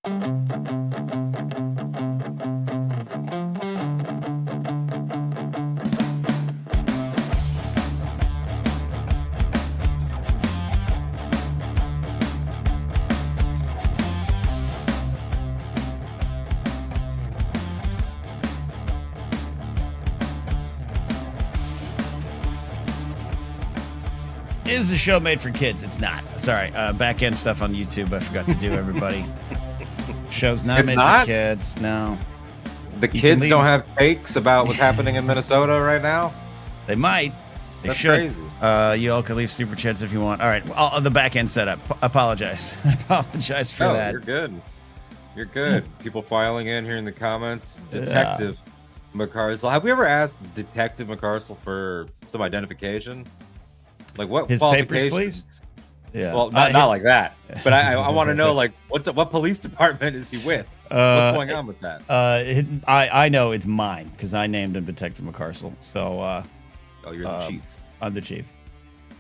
Is the show made for kids? It's not. Sorry. Back end stuff on YouTube. I forgot to do, everybody. Show's not made for kids. No. The kids don't have takes about what's happening in Minnesota right now? They might. They should. Crazy. You all can leave super chats if you want. All right. The back end setup. Apologize. I apologize for that. You're good. You're good. People filing in here in the comments. Detective McCarsell. Have we ever asked Detective McCarsell for some identification? Like what his papers, please? Yeah. Well, not like that. But I want to know, like, what police department is he with? What's going on with that? I know it's mine because I named him Detective McCarsell. So. You're the chief. I'm the chief.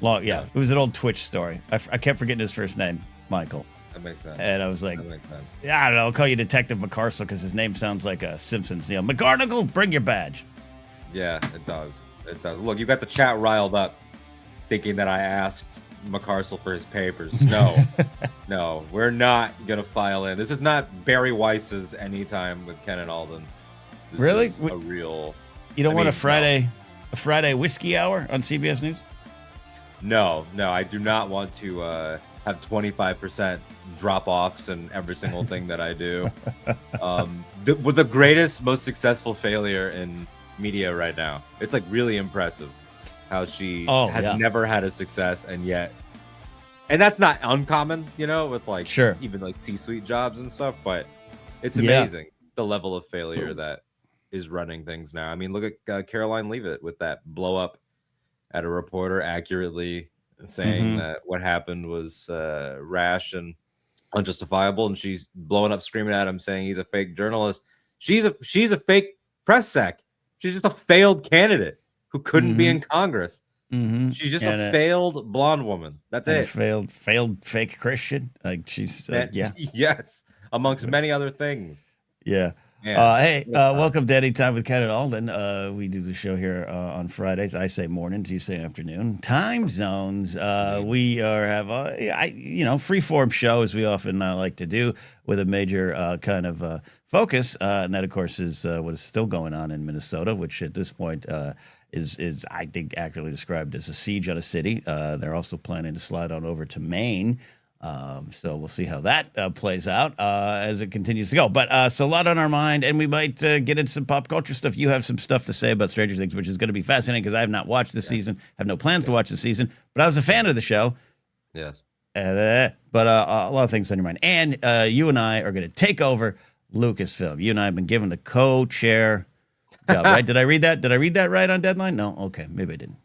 It was an old Twitch story. I kept forgetting his first name, Michael. That makes sense. And I was like, that makes sense. Yeah, I don't know. I'll call you Detective McCarsell because his name sounds like a Simpsons. McGarnagle, bring your badge. Yeah, it does. It does. Look, you got the chat riled up, thinking that I asked McCarsell for his papers. No, no, we're not gonna file in. This is not Barry Weiss's Anytime with Ken and Alden. This really? is a real. You don't want a Friday whiskey hour on CBS News? No, I do not want to have 25% drop-offs in every single thing that I do. With the greatest, most successful failure in media right now. It's like really impressive how she has never had a success, and that's not uncommon, with like even like C-suite jobs and stuff, but it's amazing the level of failure that is running things now. I mean, look at Caroline Leavitt with that blow up at a reporter, accurately saying that what happened was rash and unjustifiable, and she's blowing up, screaming at him, saying he's a fake journalist. She's a fake press sec. She's just a failed candidate who couldn't be in Congress. She's just a failed blonde woman. That's it. Failed fake Christian. Like she's yes, amongst many other things. Yeah. Welcome to Anytime with Ken and Alden. We do the show here on Fridays. I say mornings, you say afternoon. Time zones. We have a free-form show, as we often like to do, with a major kind of focus, and that, of course, is what is still going on in Minnesota, which at this point is I think accurately described as a siege on a city. They're also planning to slide on over to Maine. So we'll see how that plays out as it continues to go. But so a lot on our mind, and we might get into some pop culture stuff. You have some stuff to say about Stranger Things, which is going to be fascinating because I have not watched this season, have no plans to watch the season, but I was a fan of the show. Yes. But a lot of things on your mind. And you and I are going to take over Lucasfilm. You and I have been given the co-chair job, right? Did I read that? Did I read that right on deadline? No? Okay. Maybe I didn't.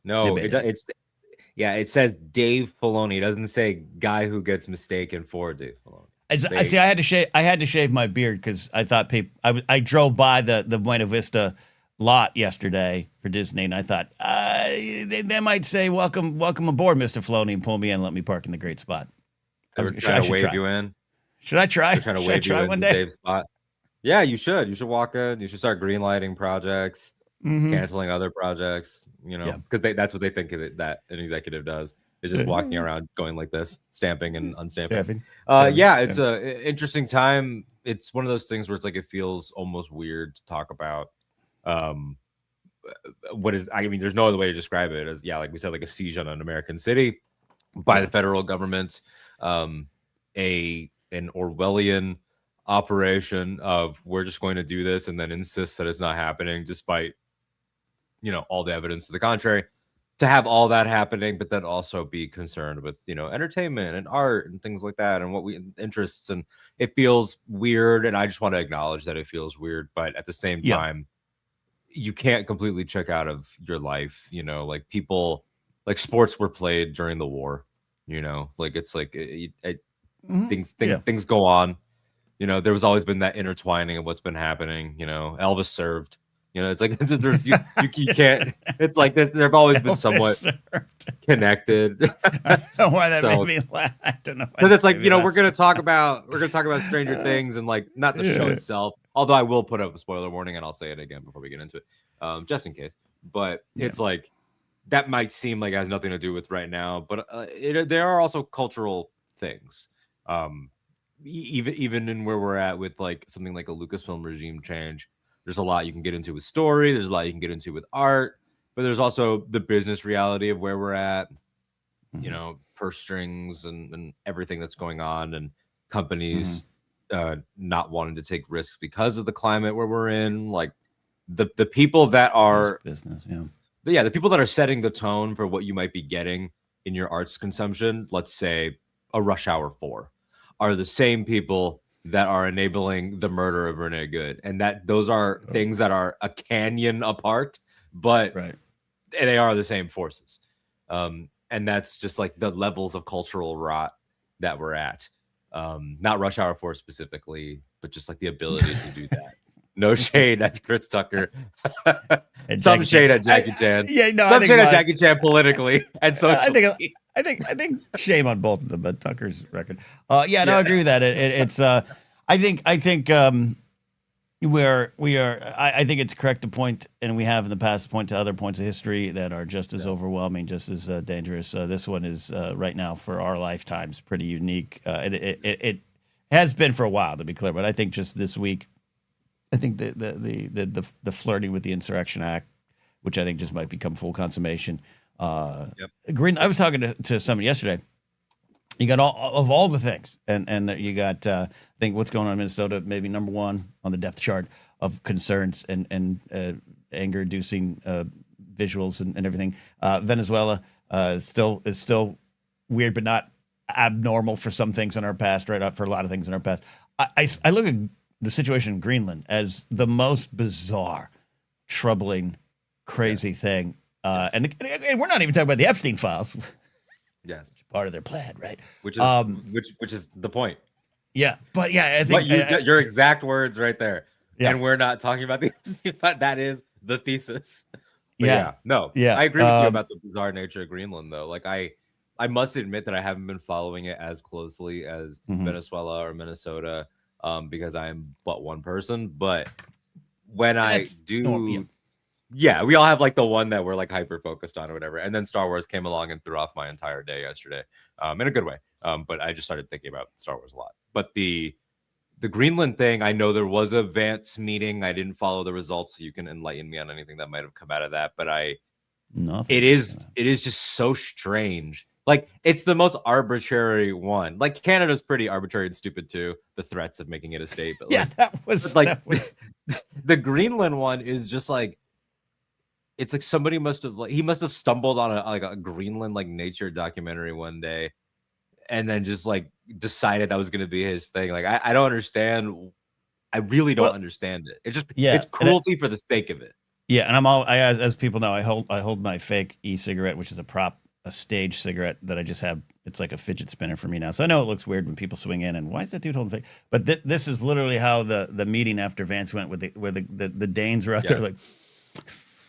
No, it says Dave Filoni. It doesn't say guy who gets mistaken for Dave Filoni. I see. I had to shave my beard because I thought I drove by the Buena Vista lot yesterday for Disney, and I thought they might say welcome aboard, Mr. Filoni, and pull me in and let me park in the great spot. They were trying to wave you in. Should I try? They're trying to wave you in Dave's spot. Yeah, you should. You should walk in. You should start greenlighting projects. Canceling other projects, because that's what they think that an executive does, is just walking around going like this, stamping and unstamping. It's an interesting time. It's one of those things where it's like it feels almost weird to talk about. There's no other way to describe it as like we said, like a siege on an American city by the federal government, an Orwellian operation of we're just going to do this and then insist that it's not happening despite all the evidence to the contrary, to have all that happening, but then also be concerned with, entertainment and art and things like that and interests. And it feels weird. And I just want to acknowledge that it feels weird, but at the same time, you can't completely check out of your life, like people, like sports were played during the war, like it's like things go on. There was always been that intertwining of what's been happening. Elvis served You know, it's like you can't. It's like they've always been somewhat connected. I don't know why that So- made me laugh. I don't know. Because it's like, you know, we're gonna talk about Stranger Things and like not the show Yeah. itself. Although I will put up a spoiler warning and I'll say it again before we get into it, just in case. But Yeah. it's like that might seem like it has nothing to do with right now, but there are also cultural things. Even in where we're at with like something like a Lucasfilm regime change, there's a lot you can get into with story. There's a lot you can get into with art, but there's also the business reality of where we're at. You know, purse strings and everything that's going on, and companies not wanting to take risks because of the climate where we're in. Like the people that are business, the people that are setting the tone for what you might be getting in your arts consumption, let's say a Rush Hour 4, are the same people that are enabling the murder of Renee Good, and that those are things that are a canyon apart, but they are the same forces. And that's just like the levels of cultural rot that we're at. Not Rush Hour 4 specifically, but just like the ability to do that. No shade at Chris Tucker. Some shade at Jackie Chan. Some shade at Jackie Chan politically and socially. I think shame on both of them, but Tucker's record. I agree with that. I think I think it's correct to point, and we have in the past point to other points of history that are just as overwhelming, just as dangerous. This one is right now for our lifetimes pretty unique. It has been for a while, to be clear, but I think just this week, I think the flirting with the Insurrection Act, which I think just might become full consummation. I was talking to someone yesterday. You got all the things, and you got I think what's going on in Minnesota, maybe number one on the depth chart of concerns and anger-inducing visuals and everything. Venezuela is still weird, but not abnormal for some things in our past, right? For a lot of things in our past. I look at the situation in Greenland as the most bizarre, troubling, crazy thing, and we're not even talking about the Epstein files. Yes, part of their plan, right? Which is the point. Yeah, but I think your exact words right there. Yeah. And we're not talking about the but that is the thesis. But I agree with you about the bizarre nature of Greenland, though. Like I must admit that I haven't been following it as closely as Venezuela or Minnesota, because I am but one person. But when I do. Yeah, we all have like the one that we're like hyper focused on or whatever. And then Star Wars came along and threw off my entire day yesterday, in a good way. But I just started thinking about Star Wars a lot. But the Greenland thing, I know there was a Vance meeting. I didn't follow the results, so you can enlighten me on anything that might have come out of that. But it is just so strange. Like it's the most arbitrary one. Like Canada's pretty arbitrary and stupid too. The threats of making it a state. But the Greenland one is just like. It's like somebody he must have stumbled on a Greenland like nature documentary one day, and then just like decided that was going to be his thing. Like I don't understand. I really don't understand it. It's just it's cruelty for the sake of it. Yeah, and as people know, I hold my fake e-cigarette, which is a stage cigarette that I just have. It's like a fidget spinner for me now. So I know it looks weird when people swing in and why is that dude holding fake? But this is literally how the meeting after Vance went where the Danes were out there like.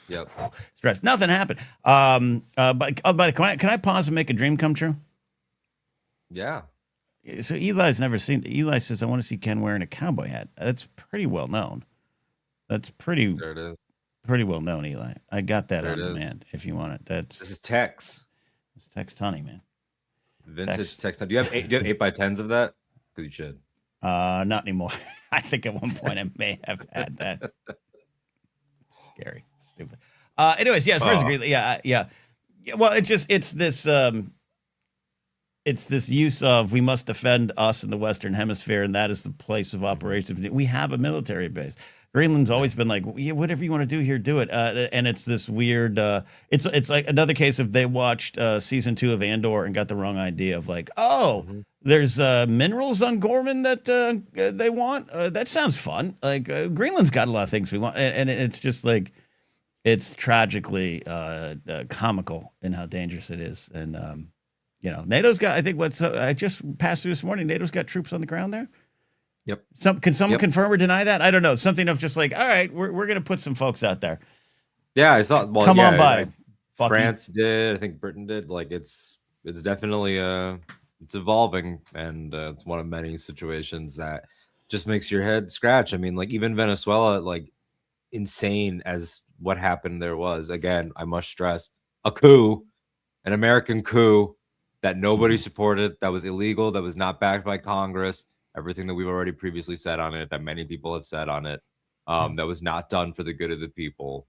Yep. Stress. Nothing happened. But can I pause and make a dream come true? Yeah. So Eli's never seen. Eli says, "I want to see Ken wearing a cowboy hat." That's pretty well known. That's pretty. There it is. Pretty well known, Eli. I got that on demand. If you want it, this is Tex. It's Tex Tunney, man. Vintage Tex. Do you have 8x10s of that? Because you should. Not anymore. I think at one point I may have had that. Scary. Anyways, as far as agree, well, it's this use of we must defend us in the Western Hemisphere, and that is the place of operations. We have a military base. Greenland's always been like, whatever you want to do here, do it. And it's this weird. It's like another case of they watched season 2 of Andor and got the wrong idea of like, there's minerals on Gorman that they want. That sounds fun. Like Greenland's got a lot of things we want, and it's just like. It's tragically comical in how dangerous it is. And, NATO's got, I think I just passed through this morning, NATO's got troops on the ground there. Yep. Can someone Yep. confirm or deny that? I don't know. Something of just like, all right, we're gonna put some folks out there. Yeah, I saw. Well, Come on yeah, by, Bucky. France did. I think Britain did. Like it's definitely it's evolving, and it's one of many situations that just makes your head scratch. I mean, like even Venezuela, like insane as what happened there was. Again, I must stress a coup, an American coup that nobody supported, that was illegal, that was not backed by Congress. Everything that we've already previously said on it, that many people have said on it, that was not done for the good of the people,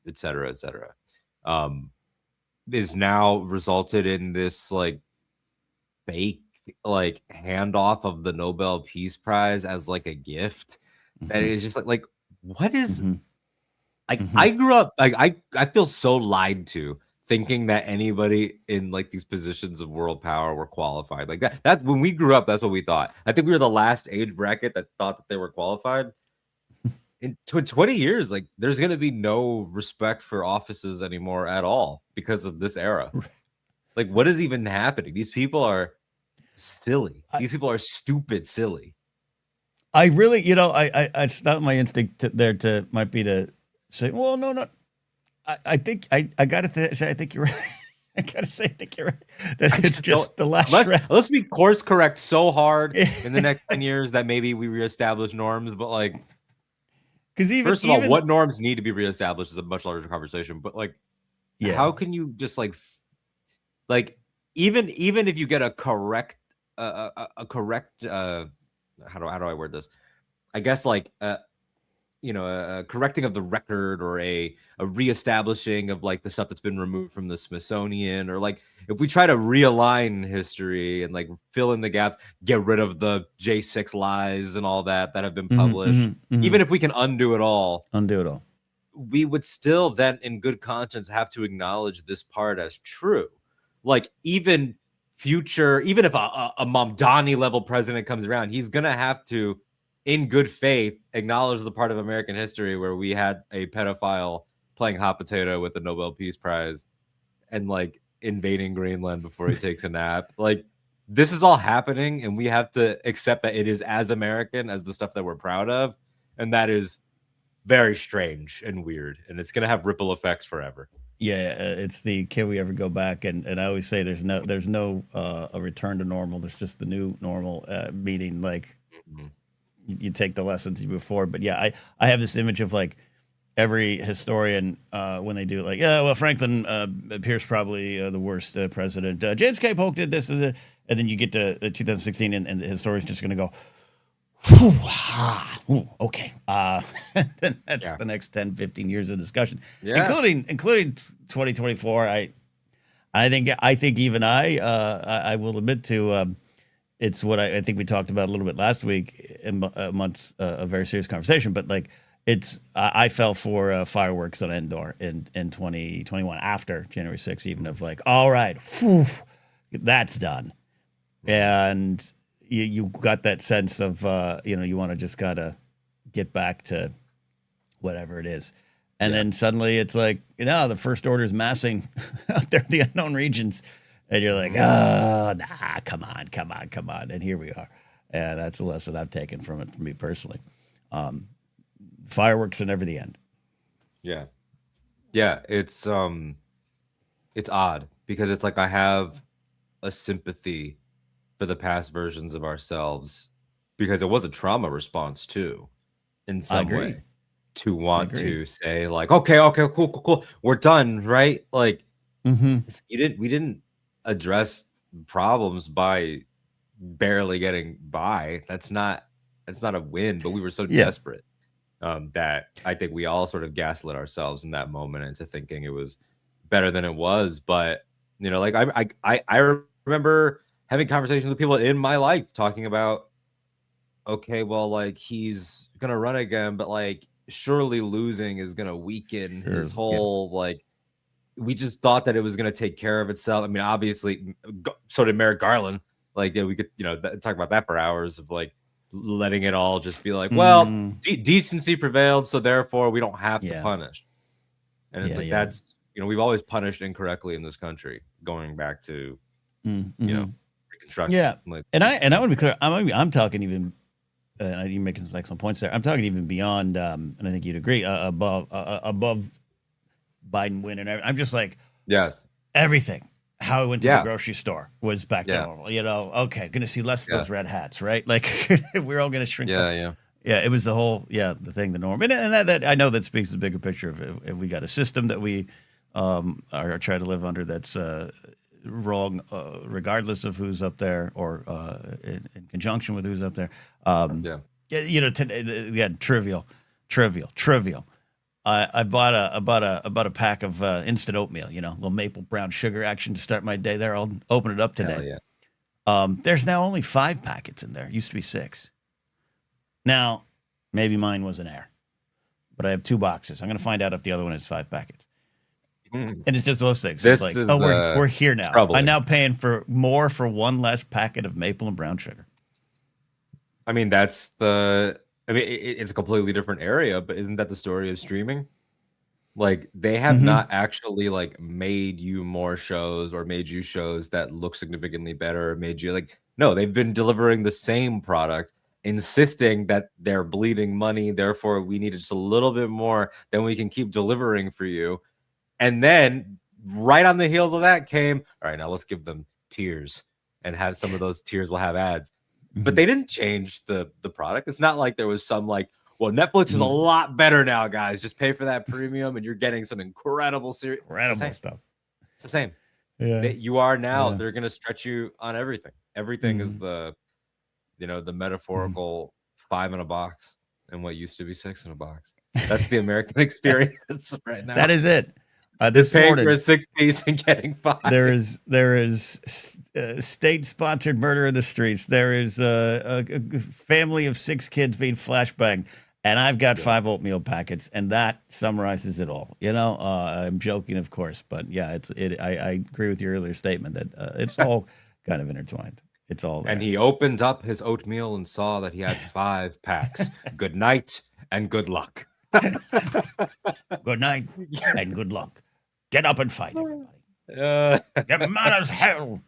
et cetera, um, is now resulted in this like fake like handoff of the Nobel Peace Prize as like a gift. That is just like what is like I grew up like I feel so lied to thinking that anybody in like these positions of world power were qualified. Like that when we grew up, that's what we thought. I think we were the last age bracket that thought that they were qualified. In 20 years, like there's gonna be no respect for offices anymore at all because of this era. Like, what is even happening? These people are silly. These people are stupid, silly. I really, it's not my instinct might be to say, well, no. I think I gotta say, I think you're right. I gotta say, I think you're right. That it's just the last. Let's be course correct so hard in the next 10 years that maybe we reestablish norms, but like, because first of all, what norms need to be reestablished is a much larger conversation. But like, how can you just like even if you get a correct how do I word this? I guess like a correcting of the record or a reestablishing of like the stuff that's been removed from the Smithsonian, or like if we try to realign history and like fill in the gaps, get rid of the J6 lies and all that have been published, even if we can undo it all, we would still then in good conscience have to acknowledge this part as true. Like even if a Mamdani level president comes around, he's gonna have to, in good faith, acknowledge the part of American history where we had a pedophile playing hot potato with the Nobel Peace Prize and like invading Greenland before he takes a nap. Like this is all happening, and we have to accept that it is as American as the stuff that we're proud of, and that is very strange and weird, and it's going to have ripple effects forever. Yeah, it's the can we ever go back? And I always say there's no a return to normal. There's just the new normal, meaning like you take the lessons before. But yeah, I have this image of like every historian when they do like, yeah, well, Franklin Pierce probably the worst president. James K. Polk did this, and then you get to 2016, and the historian's just going to go, okay. Then that's the next 10, 15 years of discussion, including 2024. I think even I will admit to it's what I think we talked about a little bit last week amongst a very serious conversation, but like I fell for fireworks on Endor in 2021 after January 6th, even of like, all right, that's done. And you got that sense of, you want to just gotta get back to whatever it is. And then suddenly it's like, the First Order is massing out there in the unknown regions. And you're like, oh, nah, come on. And here we are. And that's a lesson I've taken from it, for me personally. Fireworks are never the end. Yeah. Yeah, it's odd because it's like I have a sympathy for the past versions of ourselves because it was a trauma response too, in some way, to want to say like, okay, cool, we're done, right? Like, we didn't address problems by barely getting by. That's not a win, but we were so desperate that I think we all sort of gaslit ourselves in that moment into thinking it was better than it was. But like I remember having conversations with people in my life talking about, okay, well, like he's gonna run again, but like surely losing is gonna weaken his whole like. We just thought that it was gonna take care of itself. I mean, obviously, so did Merrick Garland. Like, we could talk about that for hours of like letting it all just be like, well, decency prevailed, so therefore we don't have to punish. And it's that's we've always punished incorrectly in this country, going back to Reconstruction. Yeah, like, and I want to be clear. I'm talking even you making some excellent points there. I'm talking even beyond, and I think you'd agree, above Biden winning. I'm just like, Yes. everything. How I went to the grocery store was back to Yeah. normal. You know, okay, going to see less of those red hats, right? Like we're all going to shrink. Yeah. It was the whole, the thing, the norm, and that I know that speaks to the bigger picture of if we got a system that we are trying to live under that's wrong, regardless of who's up there or in conjunction with who's up there. You know, trivial. I bought a pack of instant oatmeal. You know, little maple brown sugar action to start my day there. I'll open it up today. There's now only 5 packets in there. It used to be 6. Now, maybe mine was an error, but I have 2 boxes. I'm going to find out if the other one has 5 packets. And it's just those things. It's like, we're here now. I'm now paying for more for 1 less packet of maple and brown sugar. I mean, it's a completely different area, but isn't that the story of streaming? Like, they have not actually like made you more shows or made you shows that look significantly better, or made you like, no, they've been delivering the same product, insisting that they're bleeding money, therefore we need just a little bit more than we can keep delivering for you. And then right on the heels of that came, all right, now let's give them tiers and have some of those tiers will have ads. But they didn't change the product. It's not like there was some like, well, Netflix is a lot better now, guys. Just pay for that premium and you're getting some incredible series. Incredible stuff. It's the same. Yeah. You are now, they're going to stretch you on everything. Everything is the metaphorical 5 in a box and what used to be 6 in a box. That's the American experience right now. That is it. This paying for a 6-piece and getting 5. There is state-sponsored murder in the streets. There is a family of 6 kids being flashbanged, and I've got 5 oatmeal packets, and that summarizes it all. You know, I'm joking, of course, but I agree with your earlier statement that it's all kind of intertwined. It's all there. And he opened up his oatmeal and saw that he had 5 packs. Good night and good luck. Good night and good luck. Get up and fight, everybody. Get mad as hell.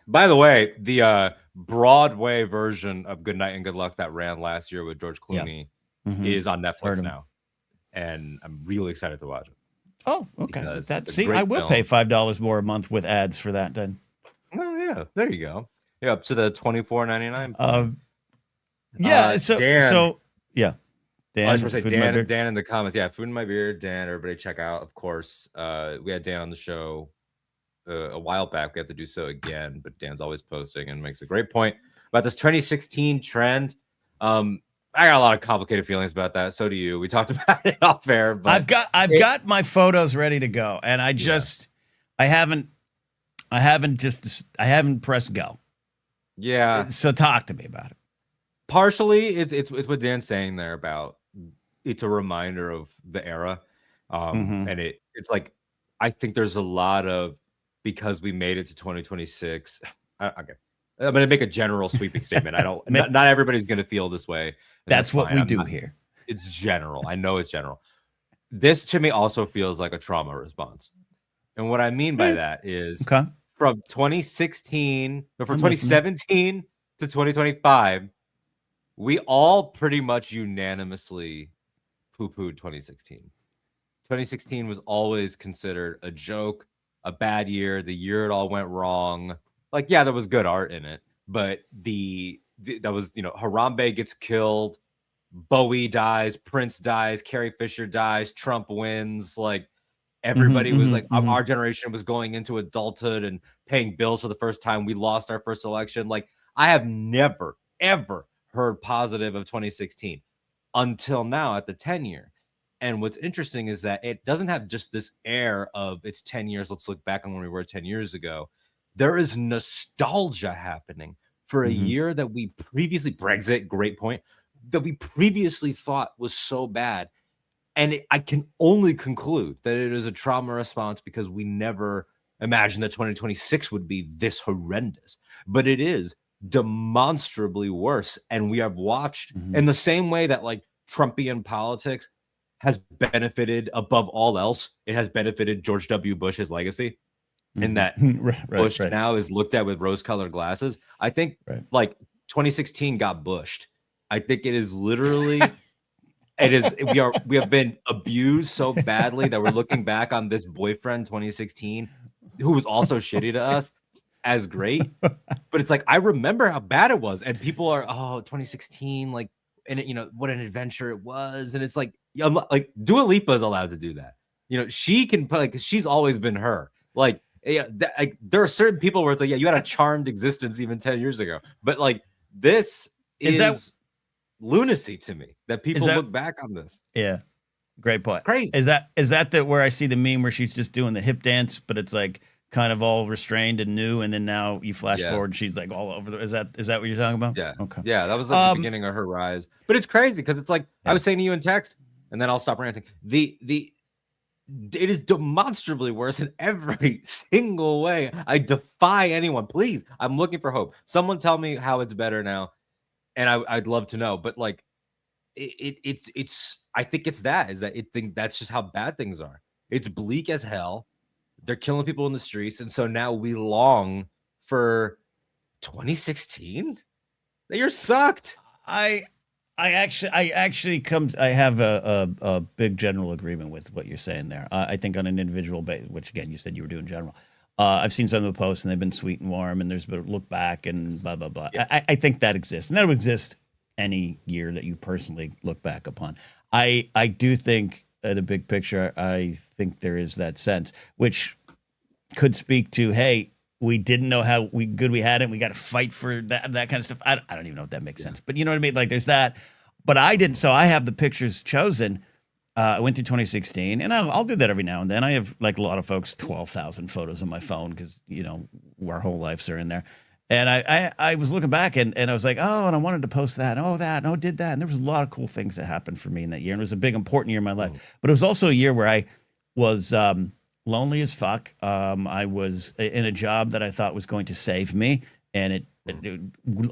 By the way, the Broadway version of Good Night and Good Luck that ran last year with George Clooney is on Netflix now. And I'm really excited to watch it. Oh, okay. I will pay $5 more a month with ads for that then. Oh, yeah. There you go. Yeah, up to the $24.99. Dan, I was going to say Dan in the comments. Yeah, Food in My Beer, Dan, everybody check out, of course. We had Dan on the show a while back. We have to do so again, but Dan's always posting and makes a great point about this 2016 trend. I got a lot of complicated feelings about that. So do you. We talked about it off air, but I've got my photos ready to go, and I haven't pressed go. Yeah. So talk to me about it. Partially, it's what Dan's saying there about it's a reminder of the era, and it's like I think there's a lot of because we made it to 2026. Okay, I'm going to make a general sweeping statement. I don't. not everybody's going to feel this way. That's what we do here. It's general. I know it's general. This to me also feels like a trauma response, and what I mean by that is from 2016 or from 2017 to 2025. We all pretty much unanimously poo-pooed 2016. 2016 was always considered a joke, a bad year, the year it all went wrong. Like, yeah, there was good art in it, but that was, Harambe gets killed, Bowie dies, Prince dies, Carrie Fisher dies, Trump wins. Like, everybody was like, our generation was going into adulthood and paying bills for the first time. We lost our first election. Like, I have never, ever heard positive of 2016 until now at the 10-year. And what's interesting is that it doesn't have just this air of it's 10 years. Let's look back on when we were 10 years ago. There is nostalgia happening for a year that we previously, Brexit, great point, that we previously thought was so bad. And I can only conclude that it is a trauma response because we never imagined that 2026 would be this horrendous. But it is demonstrably worse, and we have watched in the same way that like Trumpian politics has benefited above all else, it has benefited George W. Bush's legacy in that Bush now is looked at with rose-colored glasses. I think like 2016 got bushed I think it is literally, we have been abused so badly that we're looking back on this boyfriend 2016, who was also shitty to us, as great. But it's like, I remember how bad it was, and people are, oh, 2016, like, and it, what an adventure it was. And it's like Dua Lipa is allowed to do that. She can play, because she's always been her. Like, yeah, there are certain people where it's like, yeah, you had a charmed existence even 10 years ago. But like, this is lunacy to me that people look back on this. Yeah. Great point. Crazy. Is that where I see the meme where she's just doing the hip dance, but it's like kind of all restrained and new, and then now you flash forward and she's like all over is that what you're talking about? Yeah. Okay. Yeah, that was like the beginning of her rise. But it's crazy because it's like, I was saying to you in text, and then I'll stop ranting. It is demonstrably worse in every single way. I defy anyone. Please, I'm looking for hope. Someone tell me how it's better now, and I'd love to know. But like, it's I think it's that's just how bad things are. It's bleak as hell. They're killing people in the streets, and so now we long for 2016. That year sucked. I actually I have a big general agreement with what you're saying there. I think on an individual basis, which again you said you were doing general. I've seen some of the posts and they've been sweet and warm, and there's been a look back and blah blah blah. Yeah. I think that exists, and that would exist any year that you personally look back upon. I do think the big picture. I think there is that sense, which could speak to, hey, we didn't know how good we had it. We got to fight for that kind of stuff. I don't even know if that makes sense, but you know what I mean? Like there's that, but I didn't. So I have the pictures chosen. I went through 2016, and I'll do that every now and then. I have, like a lot of folks, 12,000 photos on my phone because, our whole lives are in there. And I was looking back and I was like, oh, and I wanted to post that. And did that. And there was a lot of cool things that happened for me in that year. And it was a big, important year in my life. But it was also a year where I was lonely as fuck. I was in a job that I thought was going to save me, and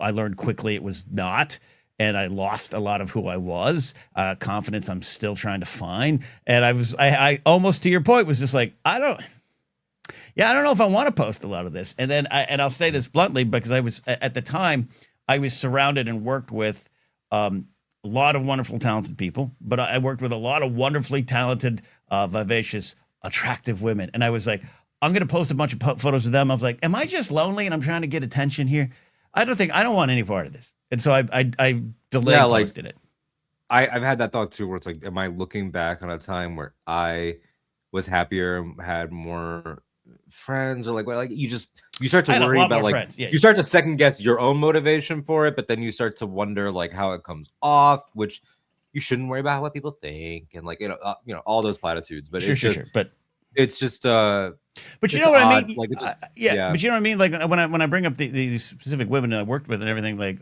I learned quickly it was not, and I lost a lot of who I was. Confidence I'm still trying to find, and I almost, to your point, was just like, I don't know if I want to post a lot of this. And then I'll say this bluntly, because I was at the time I was surrounded and worked with a lot of wonderful, talented people, but I worked with a lot of wonderfully talented, vivacious, attractive women. And I was like, I'm going to post a bunch of photos of them. I was like, am I just lonely and I'm trying to get attention here? I don't want any part of this. And so I delayed posted it. I've had that thought too, where it's like, am I looking back on a time where I was happier and had more friends, or like you start to worry about, like, you start to second guess your own motivation for it, but then you start to wonder like how it comes off, which you shouldn't worry about what people think, and like all those platitudes. But but it's just but you know what I mean? Like but you know what I mean? Like when I bring up the specific women that I worked with and everything, like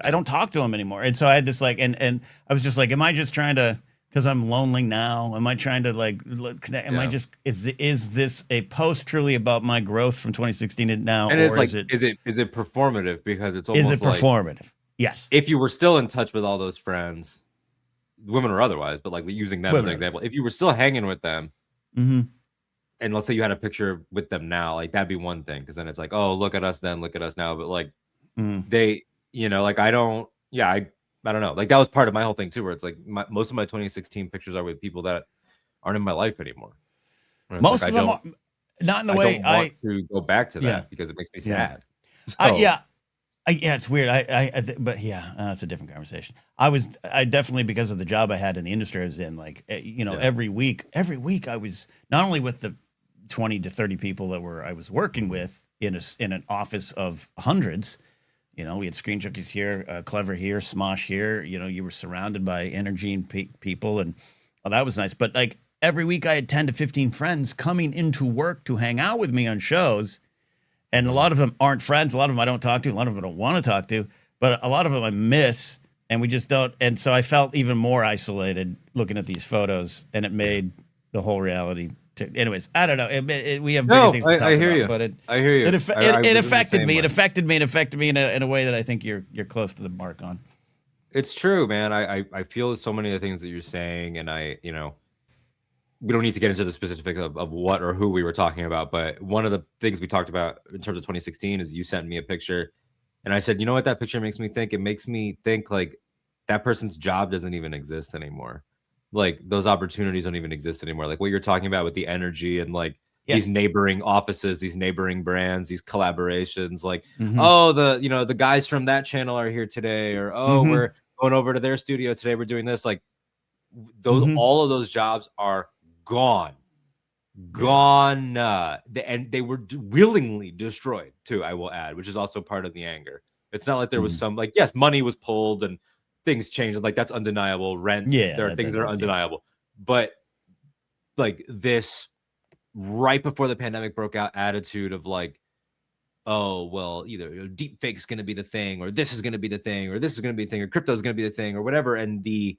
I don't talk to them anymore. And so I had this like, and I was just like, am I just trying to, because I'm lonely now, am I trying to like connect? Am I just, is this a post truly about my growth from 2016 to now? And it's like, is it performative? Because it's almost, is it performative? Like, yes. If you were still in touch with all those friends, women or otherwise, but like using them as an example, if you were still hanging with them, and let's say you had a picture with them now, like that'd be one thing, because then it's like, oh, look at us then, look at us now. But like they, like I don't know. Like that was part of my whole thing too, where it's like most of my 2016 pictures are with people that aren't in my life anymore. Most of them are not in the way I want to go back to that because it makes me sad. So, it's weird. But that's a different conversation. I definitely, because of the job I had in the industry I was in, like, every week I was not only with the 20 to 30 people that I was working with in an office of hundreds. We had Screen Junkies here, Clever here, Smosh here. You were surrounded by energy and people, and that was nice. But like every week I had 10 to 15 friends coming into work to hang out with me on shows. And a lot of them aren't friends. A lot of them I don't talk to. A lot of them I don't want to talk to. But a lot of them I miss, and we just don't. And so I felt even more isolated looking at these photos, and it made the whole reality. Anyways, I don't know. We have bigger things to talk about. But I hear you. It affected me. It affected me in a way that I think you're close to the mark on. It's true, man. I feel so many of the things that you're saying, and we don't need to get into the specifics of what or who we were talking about, but one of the things we talked about in terms of 2016 is you sent me a picture, and I said, you know what that picture makes me think? It makes me think like that person's job doesn't even exist anymore. Like those opportunities don't even exist anymore. Like what you're talking about with the energy and like these neighboring offices, these neighboring brands, these collaborations, like, oh, the guys from that channel are here today, or we're going over to their studio today, we're doing this. Like those, all of those jobs are gone. And they were willingly destroyed too, I will add, which is also part of the anger. It's not like there was some, like, yes, money was pulled and things changed, like that's undeniable. Rent, there are things that are undeniable, but like this right before the pandemic broke out attitude of like, oh well, either deep fake's going to be the thing, or this is going to be the thing, or this is going to be the thing, or crypto is going to be the thing, or whatever, and the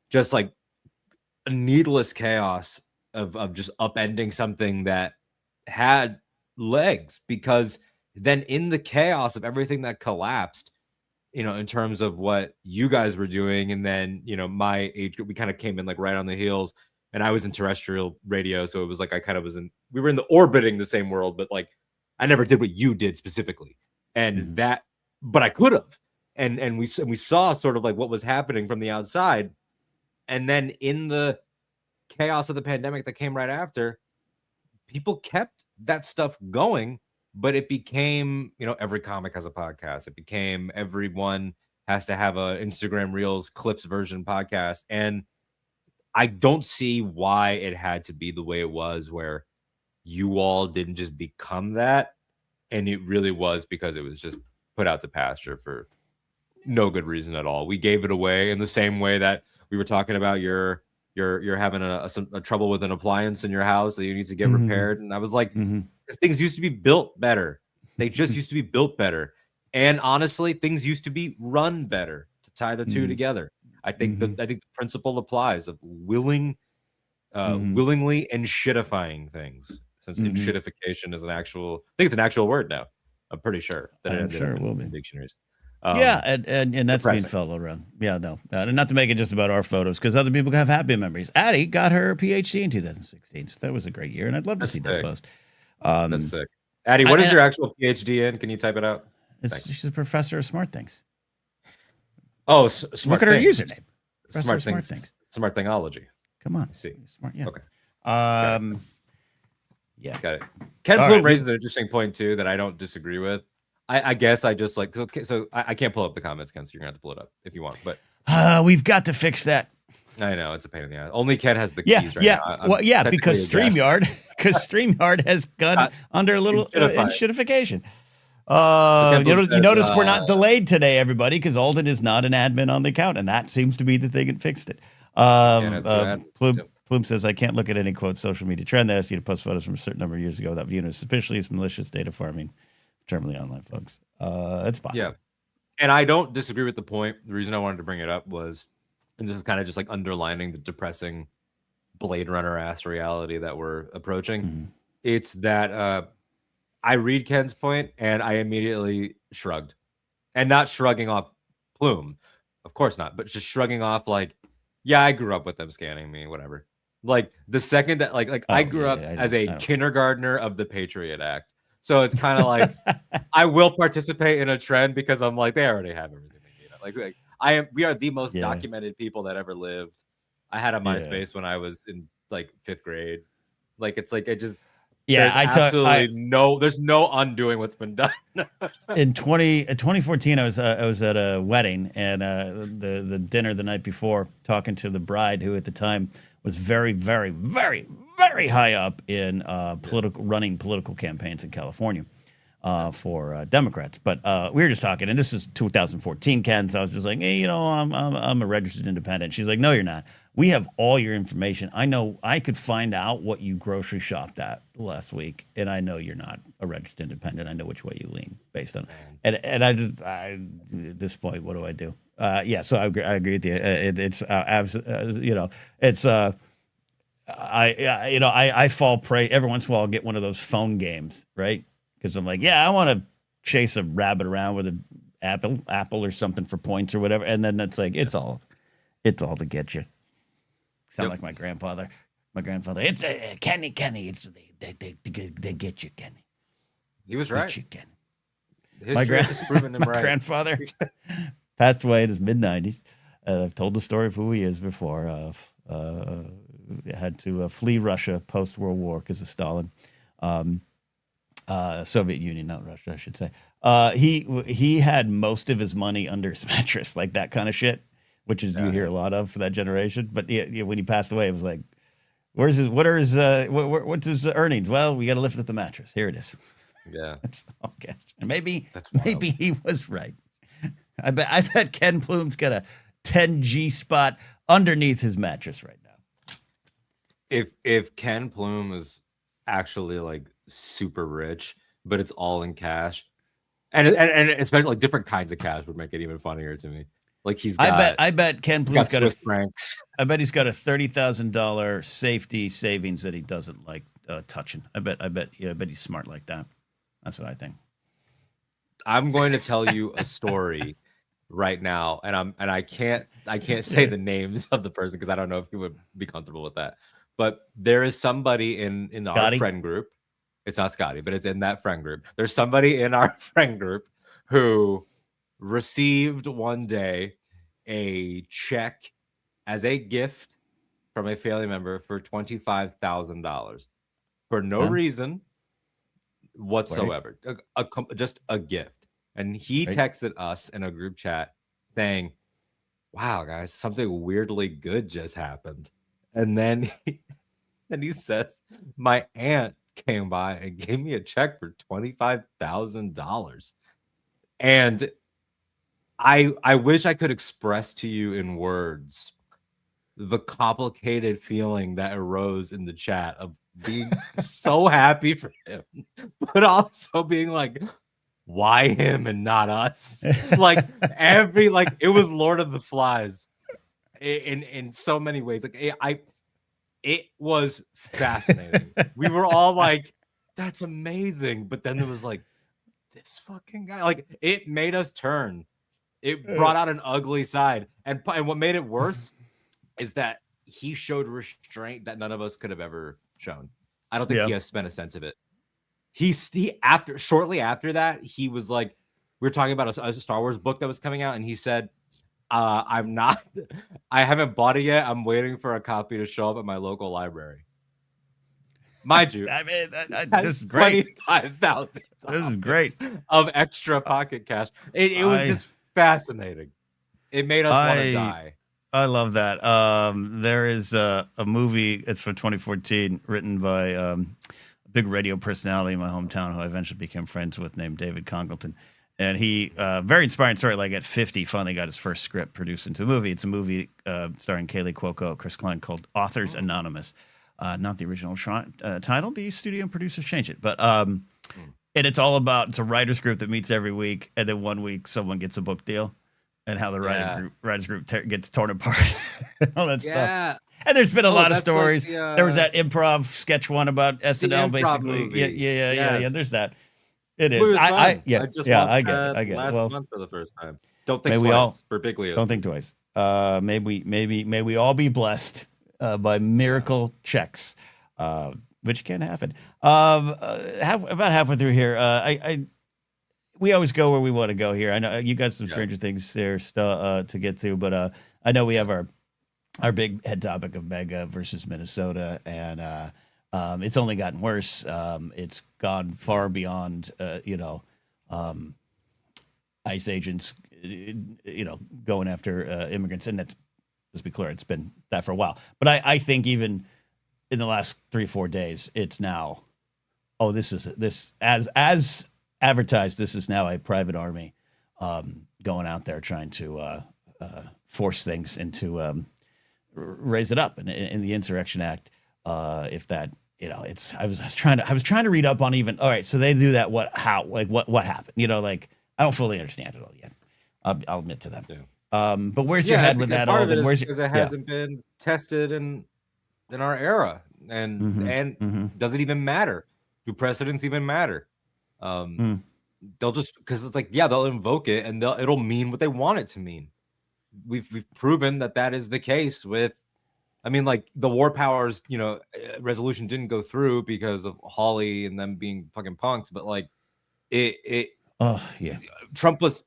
just like a needless chaos of just upending something that had legs, because then in the chaos of everything that collapsed, in terms of what you guys were doing, and then my age group, we kind of came in like right on the heels, and I was in terrestrial radio, so it was like I kind of we were in the orbiting the same world, but like I never did what you did specifically, and but I could have, and we saw sort of like what was happening from the outside, and then in the chaos of the pandemic that came right after, people kept that stuff going, but it became, every comic has a podcast. It became everyone has to have a Instagram Reels clips version podcast. And I don't see why it had to be the way it was, where you all didn't just become that. And it really was because it was just put out to pasture for no good reason at all. We gave it away in the same way that we were talking about you're having a trouble with an appliance in your house that you need to get repaired. And I was like, these things used to be built better. They just used to be built better. And honestly, things used to be run better, to tie the two together. I think the principle applies of willingly enshittifying things, since enshittification is I think it's an actual word now. I'm pretty sure that I'm sure it will be dictionaries. And that's being followed around. Yeah, no, not to make it just about our photos, because other people have happy memories. Addie got her PhD in 2016, so that was a great year, and I'd love to see that post. That's sick. Addie, what is your actual PhD in? Can you type it out? She's a professor of smart things. Oh, smart. Look at her username. Smart things. Smart thingology. Come on. I see. Smart. Yeah. Okay. Yeah. Got it. Ken Bloom raises an interesting point too that I don't disagree with. I guess I just like, so I can't pull up the comments, Ken, so you're gonna have to pull it up if you want. But we've got to fix that. I know it's a pain in the ass. Only Ken has the keys right now. Because StreamYard has gone under a little enshittification. You notice we're not delayed today, everybody, because Alden is not an admin on the account, and that seems to be the thing that fixed it. Plume says, I can't look at any quote social media trend that asks you to post photos from a certain number of years ago without viewing it suspiciously as malicious data farming. Terminally online, folks. It's possible. Yeah. And I don't disagree with the point. The reason I wanted to bring it up was, and this is kind of just like underlining the depressing Blade Runner ass reality that we're approaching. It's that I read Ken's point and I immediately shrugged, and not shrugging off Plume, of course not, but just shrugging off like, yeah, I grew up with them scanning me, whatever. Like the second that I grew up as a kindergartner of the Patriot Act. So it's kind of like I will participate in a trend because I'm like, they already have everything they need. Like we are the most documented people that ever lived. I had a MySpace when I was in like 5th grade. Like it's like it just there's no undoing what's been done. In 2014, I was at a wedding, and the dinner the night before, talking to the bride, who at the time was very, very, very, very high up in running political campaigns in California for Democrats. But we were just talking, and this is 2014, Ken. So I was just like, hey, I'm a registered independent. She's like, no, you're not. We have all your information. I know I could find out what you grocery shopped at last week, and I know you're not a registered independent. I know which way you lean based on, and at this point, what do I do? So I agree with you. I fall prey every once in a while. I'll get one of those phone games, right? Because I'm like, I want to chase a rabbit around with an apple or something for points or whatever, and then it's like it's all to get you. Sound like my grandfather. It's Kenny. It's they get you, Kenny. He was right. You, Kenny. My grandfather passed away in his mid-90s. I've told the story of who he is before. Had to flee Russia post World War because of Stalin. Soviet Union, not Russia, I should say. He had most of his money under his mattress, like that kind of shit, which is you hear a lot of for that generation. But when he passed away, it was like, what's his earnings? Well, we got to lift up the mattress. Here it is. Yeah. Okay. And maybe he was right. I bet Ken Plume's got a 10G spot underneath his mattress right now. If Ken Plume is actually like super rich, but it's all in cash, and especially like different kinds of cash would make it even funnier to me. Like he's got, I bet Ken Plume's got Swiss francs. I bet he's got a $30,000 safety savings that he doesn't like touching. I bet he's smart like that. That's what I think. I'm going to tell you a story right now, and I can't say the names of the person because I don't know if he would be comfortable with that. But there is somebody in our friend group. It's not Scotty, but it's in that friend group. There's somebody in our friend group who received one day a check as a gift from a family member for $25,000 for no reason whatsoever. Just a gift. And he texted us in a group chat saying, "Wow, guys, something weirdly good just happened." And then he says, "My aunt came by and gave me a check for $25,000." And I wish I could express to you in words the complicated feeling that arose in the chat of being so happy for him, but also being like, why him and not us? Like it was Lord of the Flies in so many ways. Like it was fascinating. We were all like, that's amazing. But then there was like, this fucking guy, like it made us turn. It brought out an ugly side. And what made it worse is that he showed restraint that none of us could have ever shown. I don't think he has spent a cent of it. Shortly after that, he was like, we were talking about a Star Wars book that was coming out, and he said, I haven't bought it yet. I'm waiting for a copy to show up at my local library. Mind you, I mean, this is great. $25,000. This is great of extra pocket cash. It was just fascinating. It made us want to die. I love that. There is a movie. It's from 2014, written by a big radio personality in my hometown who I eventually became friends with, named David Congleton. And he, very inspiring story, like at 50, finally got his first script produced into a movie. It's a movie starring Kaylee Cuoco, Chris Klein, called Authors Anonymous. Not the original title. The studio producers changed it. But and it's all about, it's a writer's group that meets every week. And then one week someone gets a book deal. And how the writers group gets torn apart. All that stuff. And there's been a lot of stories. Like there was that improv sketch one about SNL, basically. Movie. Yeah. There's that. It is. I get it. Last month for the first time. Don't think twice for Big Leo. Don't think twice. May we all be blessed by miracle checks, which can happen. About halfway through here, we always go where we want to go here. I know you got some Stranger Things there still to get to, but I know we have our big head topic of MAGA versus Minnesota, and it's only gotten worse. It's gone far beyond, ICE agents, going after immigrants, and that's, let's be clear, it's been that for a while. But I think even in the last 3-4 days, it's now, this as advertised, this is now a private army going out there trying to force things into raise it up in the Insurrection Act. If that, I was trying to read up on even, all right, so they do that. What happened? Like, I don't fully understand it all yet. I'll admit to that. Yeah. But where's your head with that? Alden? Because it hasn't been tested in our era, and does it even matter? Do precedents even matter? They'll just, because it's like, they'll invoke it and it'll mean what they want it to mean. We've proven that is the case with, like the war powers, resolution didn't go through because of Hawley and them being fucking punks, but like Trump was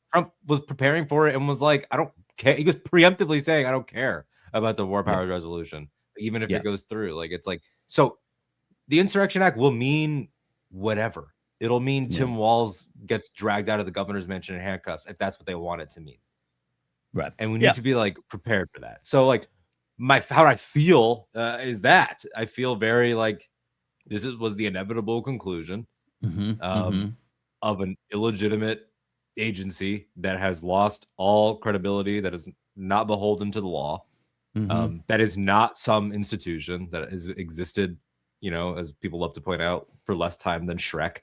preparing for it and was like, I don't care. He was preemptively saying, I don't care about the War Powers Resolution, even if it goes through. Like, it's like, so the Insurrection Act will mean whatever. It'll mean Tim Walz gets dragged out of the governor's mansion in handcuffs, if that's what they want it to mean. Right. And we need to be like prepared for that. So like how I feel is that I feel very like this was the inevitable conclusion of an illegitimate agency that has lost all credibility, that is not beholden to the law, that is not some institution that has existed, you know, as people love to point out, for less time than Shrek.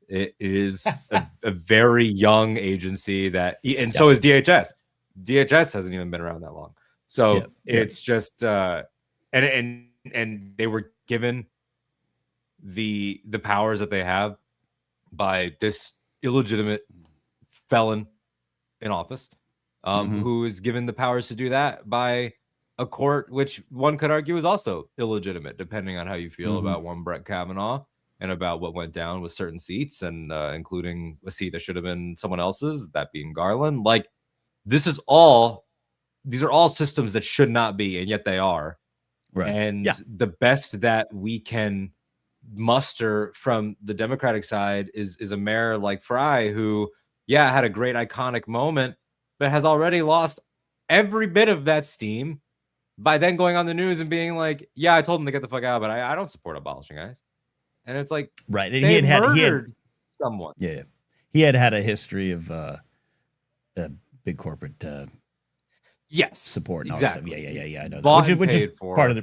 It is a very young agency that, and so is DHS. DHS hasn't even been around that long. So it's just and they were given the powers that they have by this illegitimate felon in office, who is given the powers to do that by a court which one could argue is also illegitimate, depending on how you feel about one Brett Kavanaugh and about what went down with certain seats, and including a seat that should have been someone else's, that being Garland. Like, these are all systems that should not be, and yet they are. Right. And the best that we can muster from the Democratic side is a mayor like Fry, who, had a great iconic moment, but has already lost every bit of that steam by then going on the news and being like, I told him to get the fuck out, but I don't support abolishing ICE. And it's like, right. He had murdered someone. Yeah. He had a history of big corporate support and all that stuff. Yeah. I know that. Which is part of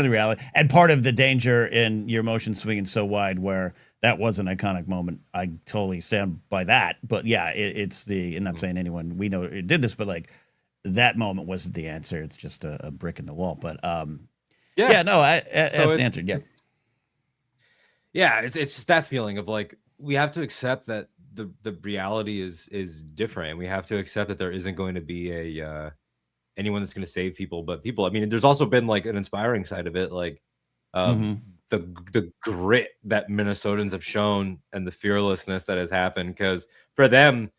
the reality, and part of the danger in your motion swinging so wide, where that was an iconic moment. I totally stand by that. But it's the, and not saying anyone we know did this, but like that moment wasn't the answer. It's just a brick in the wall. But as the answer, it's just that feeling of like, we have to accept that the reality is different, and we have to accept that there isn't going to be anyone that's going to save people but people. I mean, there's also been like an inspiring side of it, like the grit that Minnesotans have shown and the fearlessness that has happened, because for them,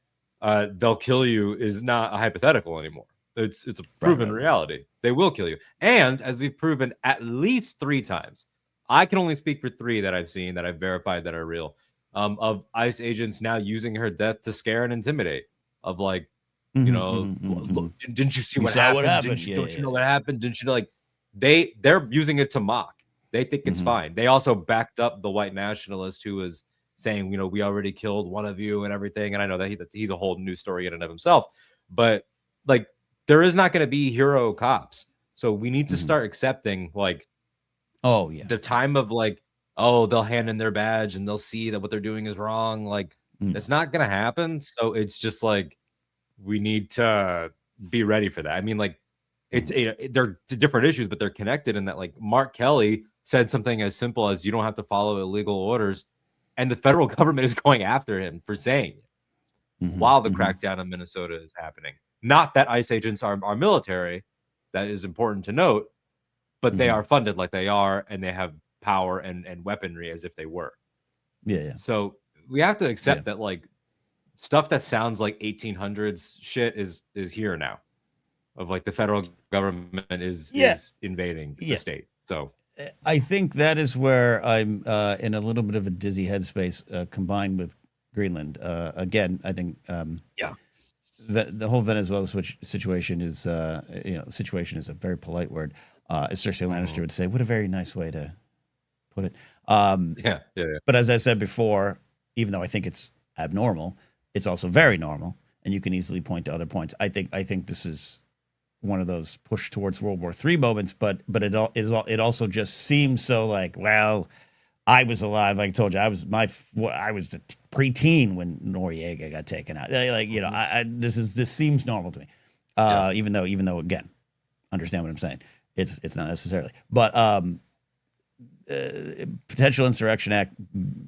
they'll kill you is not a hypothetical anymore. It's a proven reality. They will kill you. And as we've proven at least 3 times, I can only speak for 3 that I've seen, that I've verified, that are real, of ICE agents now using her death to scare and intimidate, of like, look, didn't you see what happened? Don't you know what happened? Didn't you know? Like, they're using it to mock. They think it's fine. They also backed up the white nationalist who was saying, we already killed one of you and everything. And I know that he's a whole new story in and of himself, but like, there is not going to be hero cops. So we need to start accepting, like, the time of like, they'll hand in their badge and they'll see that what they're doing is wrong. Like, it's not going to happen. So it's just like, we need to be ready for that. I mean, like, they're different issues, but they're connected in that, like, Mark Kelly said something as simple as, you don't have to follow illegal orders, and the federal government is going after him for saying it while the crackdown in Minnesota is happening. Not that ICE agents are military, that is important to note, but they are funded like they are, and they have power and weaponry as if they were. So we have to accept that, like, stuff that sounds like 1800s shit is here now, of like the federal government is invading the state. So I think that is where I'm in a little bit of a dizzy headspace, combined with Greenland. Again, I think the whole Venezuela situation is situation is a very polite word. As Cersei Lannister would say, what a very nice way to put it. But as I said before, even though I think it's abnormal, it's also very normal, and you can easily point to other points. I think this is one of those push towards World War III moments, but it also just seems so like, well, I was alive. Like I told you, I was a preteen when Noriega got taken out. Like, this seems normal to me. Even though again, understand what I'm saying. It's not necessarily, but potential insurrection act,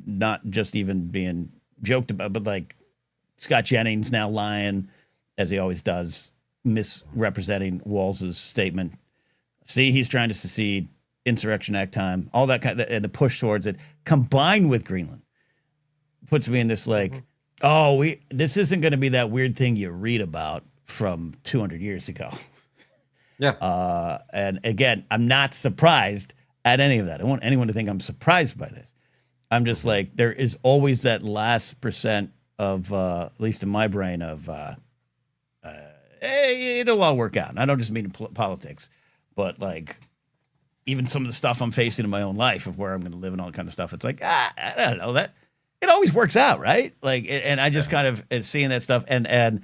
not just even being joked about, but like Scott Jennings now lying, as he always does, misrepresenting Walz's statement. See, he's trying to secede, insurrection act time, all that kind of, and the push towards it, combined with Greenland, puts me in this like, this isn't going to be that weird thing you read about from 200 years ago. Yeah. And again, I'm not surprised at any of that. I don't want anyone to think I'm surprised by this. I'm just like, there is always that last percent of, at least in my brain, of, hey, it'll all work out. And I don't just mean in politics, but like even some of the stuff I'm facing in my own life of where I'm going to live and all that kind of stuff. It's like, I don't know, that it always works out, right? Like, and I just kind of seeing that stuff, and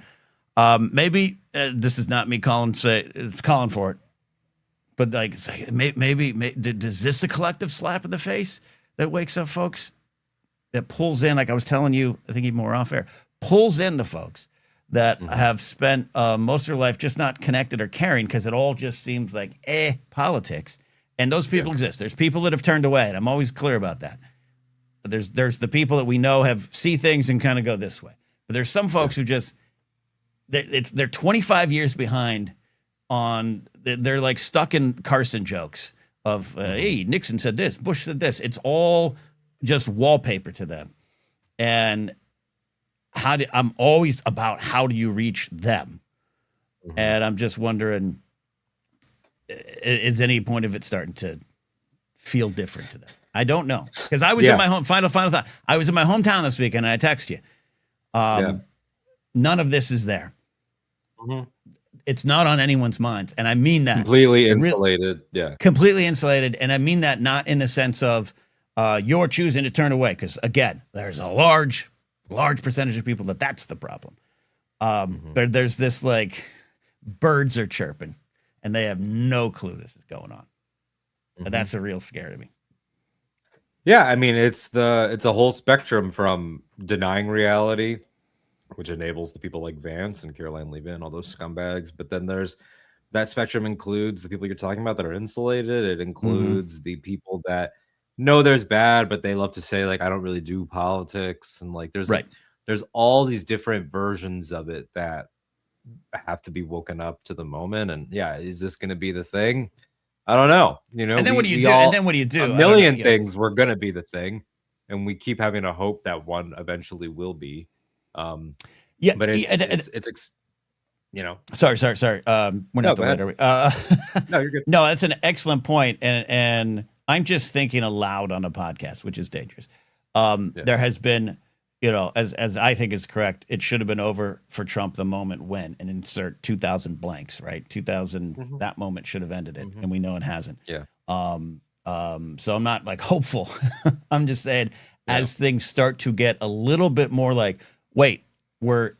maybe this is not me calling for it, but like, it's like maybe does this a collective slap in the face that wakes up folks, that pulls in, like I was telling you, I think even more off air, pulls in the folks that have spent most of their life just not connected or caring, because it all just seems like politics. And those people exist. There's people that have turned away, and I'm always clear about that. There's the people that we know see things and kind of go this way. But there's some folks who just they're 25 years behind on. They're like stuck in Carson jokes of hey, Nixon said this, Bush said this. It's all just wallpaper to them. And I'm always about how do you reach them? And I'm just wondering, is any point of it starting to feel different to them? I don't know, because I was in my home. Final thought. I was in my hometown this weekend, and I text you. None of this is there. It's not on anyone's minds, and I mean that completely insulated. Completely insulated, and I mean that not in the sense of you're choosing to turn away, because again, there's a large percentage of people that's the problem. But there's this like birds are chirping, and they have no clue this is going on. And that's a real scare to me. Yeah, I mean, it's a whole spectrum from denying reality, which enables the people like Vance and Caroline Leavitt and all those scumbags. But then there's that spectrum includes the people you're talking about that are insulated. It includes the people that know there's bad, but they love to say like, I don't really do politics. And like, there's all these different versions of it that have to be woken up to the moment. And is this going to be the thing? I don't know. And then what do you do? And then what do you do? A million things were going to be the thing, and we keep having a hope that one eventually will be. But it's Sorry. We're not delayed, are we? No, you're good. No, that's an excellent point, and I'm just thinking aloud on a podcast, which is dangerous. There has been, as I think is correct, it should have been over for Trump the moment when, and insert 2000 blanks, right? 2000, that moment should have ended it, and we know it hasn't. Yeah. So I'm not like hopeful. I'm just saying, as things start to get a little bit more like, wait, we're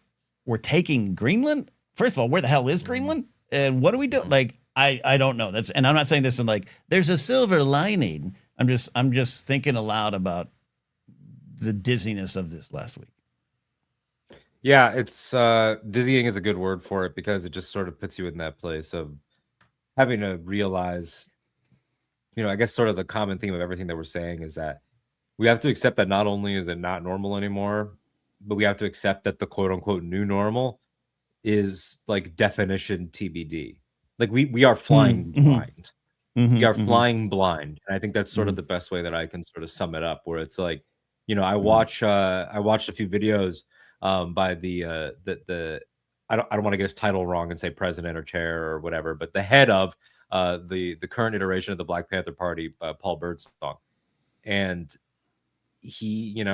taking Greenland? First of all, where the hell is Greenland? And what do we do? Like, I don't know. And I'm not saying this in like, there's a silver lining. I'm just thinking aloud about the dizziness of this last week. Yeah, it's dizzying is a good word for it, because it just sort of puts you in that place of having to realize, I guess sort of the common theme of everything that we're saying is that we have to accept that not only is it not normal anymore, but we have to accept that the quote unquote new normal is like definition TBD. Like we are flying blind. We are flying blind. And I think that's sort of the best way that I can sort of sum it up, where it's like, I watched a few videos by the I don't want to get his title wrong and say president or chair or whatever, but the head of the current iteration of the Black Panther Party, Paul Birdsong. And he, a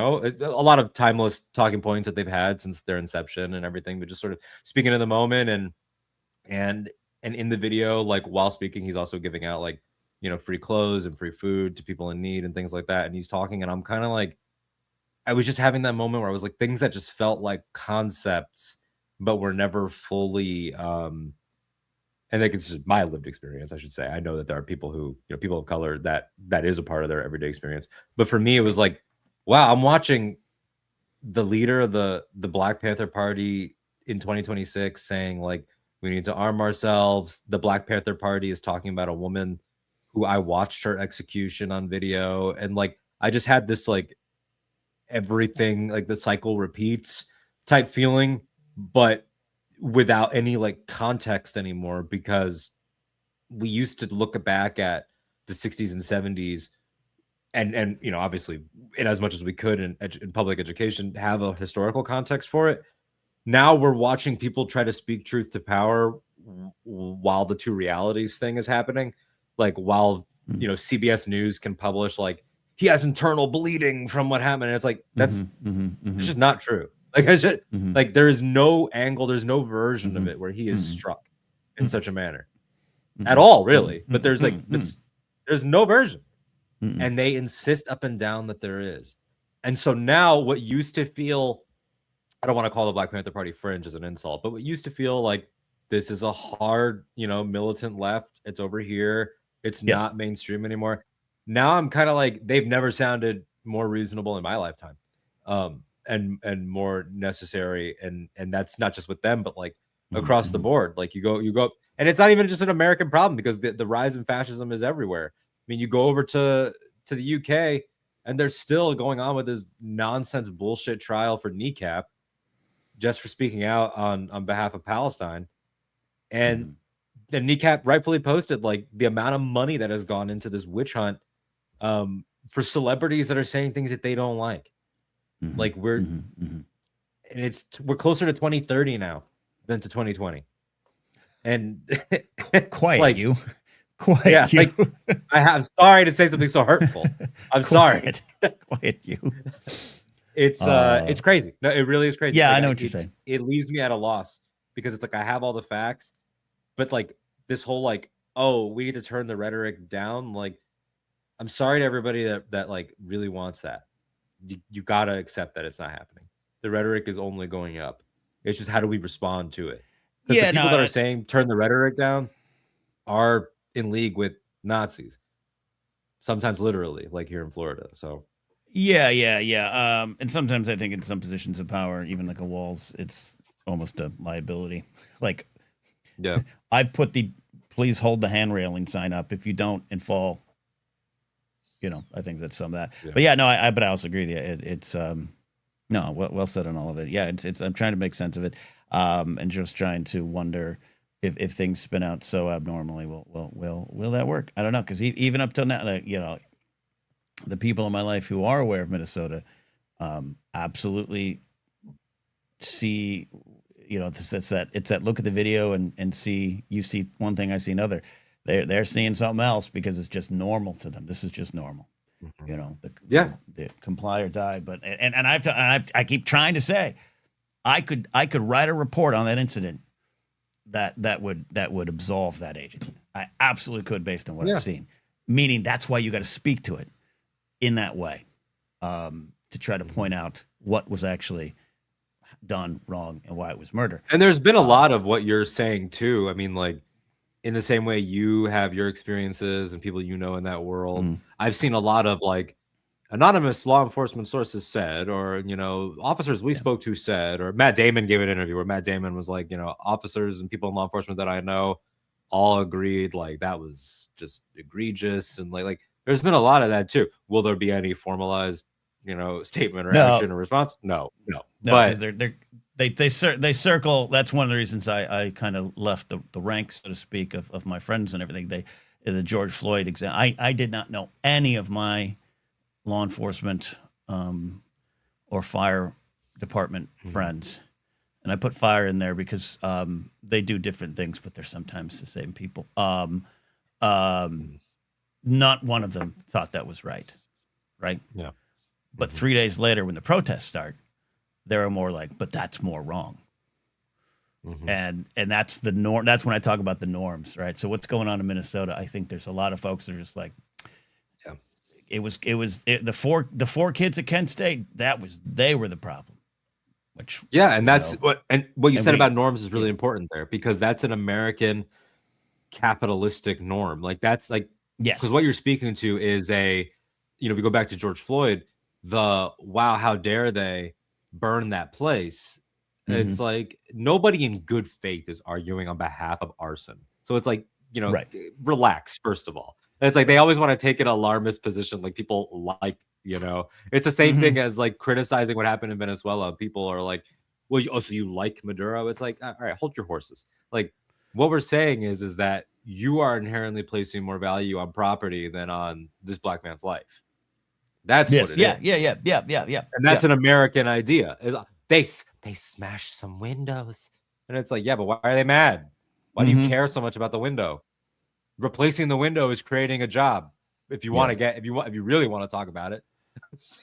lot of timeless talking points that they've had since their inception and everything, but just sort of speaking in the moment and in the video, like while speaking, he's also giving out like, free clothes and free food to people in need and things like that. And he's talking, and I'm kind of like, I was just having that moment where I was like, things that just felt like concepts, but were never fully, and I think it's just my lived experience, I should say. I know that there are people who, people of color that is a part of their everyday experience. But for me, it was like, wow, I'm watching the leader of the Black Panther Party in 2026 saying like, we need to arm ourselves. The Black Panther Party is talking about a woman who I watched her execution on video. And like, I just had this like everything, like the cycle repeats type feeling, but without any like context anymore, because we used to look back at the 60s and 70s and obviously in as much as we could in public education have a historical context for it. now we're watching people try to speak truth to power while the two realities thing is happening. Like while CBS News can publish like he has internal bleeding from what happened, and it's like that's it's just not true. Like like there is no angle, there's no version of it where he is struck in such a manner at all, really. But there's like there's no version, and they insist up and down that there is. And so now what used to feel, I don't want to call the Black Panther Party fringe as an insult, but what used to feel like this is a hard, militant left, it's over here, it's not mainstream anymore. Now I'm kind of like, they've never sounded more reasonable in my lifetime, and more necessary, and that's not just with them, but like across the board. Like you go, and it's not even just an American problem, because the rise in fascism is everywhere. I mean, you go over to the UK, and they're still going on with this nonsense bullshit trial for Kneecap, just for speaking out on behalf of Palestine. And the Kneecap rightfully posted like the amount of money that has gone into this witch hunt, for celebrities that are saying things that they don't like. Like we're closer to 2030 now than to 2020. And quiet like, you. Quiet you. Like, I'm sorry to say something so hurtful. I'm sorry. Quiet you. It's crazy. No, it really is crazy. Yeah, like, I know what you're saying. It leaves me at a loss, because it's like I have all the facts, but like this whole like, oh, we need to turn the rhetoric down. Like, I'm sorry to everybody that like really wants that. You gotta accept that it's not happening. The rhetoric is only going up. It's just how do we respond to it? Because the people that are saying turn the rhetoric down are in league with Nazis, sometimes literally, like here in Florida. So yeah. And sometimes I think in some positions of power, even like a Walz, it's almost a liability. Like, yeah, I put the please hold the hand railing sign up. If you don't and fall, I think that's some of that. Yeah. But yeah, no, but I also agree with you. It's no, well said on all of it. Yeah, it's I'm trying to make sense of it, and just trying to wonder if things spin out so abnormally, will that work? I don't know, because even up till now, like, the people in my life who are aware of Minnesota, absolutely see, it's that look at the video and see, you see one thing, I see another. They're seeing something else, because it's just normal to them. This is just normal, the comply or die. But and I keep trying to say, I could write a report on that incident that would absolve that agent. I absolutely could, based on what I've seen. Meaning that's why you got to speak to it in that way, to try to point out what was actually done wrong and why it was murder. And there's been a lot of what you're saying too. I mean, like, in the same way you have your experiences and people in that world, I've seen a lot of like anonymous law enforcement sources said, or officers we spoke to said, or Matt Damon gave an interview where Matt Damon was like, officers and people in law enforcement that I know all agreed like that was just egregious, and like there's been a lot of that too. Will there be any formalized statement or action or response? No, but they circle. That's one of the reasons I kind of left the ranks, so to speak, of my friends and everything. The George Floyd example. I did not know any of my law enforcement or fire department friends, and I put fire in there because they do different things, but they're sometimes the same people. Not one of them thought that was right. Yeah. But 3 days later, when the protests start, they were more like, but that's more wrong. And that's the norm. That's when I talk about the norms, right? So what's going on in Minnesota? I think there's a lot of folks that are just like, it was the four kids at Kent State. They were the problem. Which and that's what you said about norms is really important there, because that's an American capitalistic norm. Like that's like, because what you're speaking to is if you go back to George Floyd, wow, how dare they burn that place? It's like nobody in good faith is arguing on behalf of arson. So it's like, relax, first of all. And it's like they always want to take an alarmist position, like people like, it's the same thing as like criticizing what happened in Venezuela. People are like, well, so you like Maduro? It's like, all right, hold your horses. Like what we're saying is that you are inherently placing more value on property than on this black man's life. That's what it is. Yeah. And that's an American idea. they smashed some windows. And it's like, yeah, but why are they mad? Why do you care so much about the window? Replacing the window is creating a job. If you want to if you really want to talk about it. So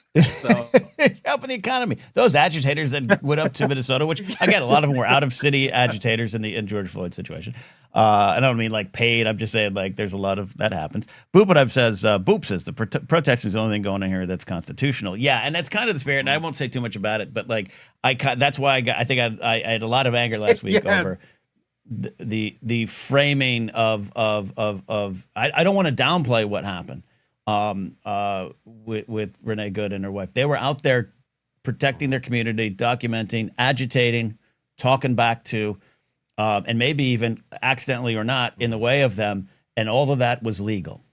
helping the economy. Those agitators that went up to Minnesota, which again, a lot of them were out of city agitators in George Floyd situation. I don't mean like paid. I'm just saying like there's a lot of that happens. Boop says the protesting is the only thing going on here that's constitutional. Yeah, and that's kind of the spirit. And I won't say too much about it, but like that's why I think I had a lot of anger last week over the framing of I don't want to downplay what happened with Renee Good and her wife. They were out there protecting their community, documenting, agitating, talking back to, and maybe even accidentally or not in the way of them. And all of that was legal.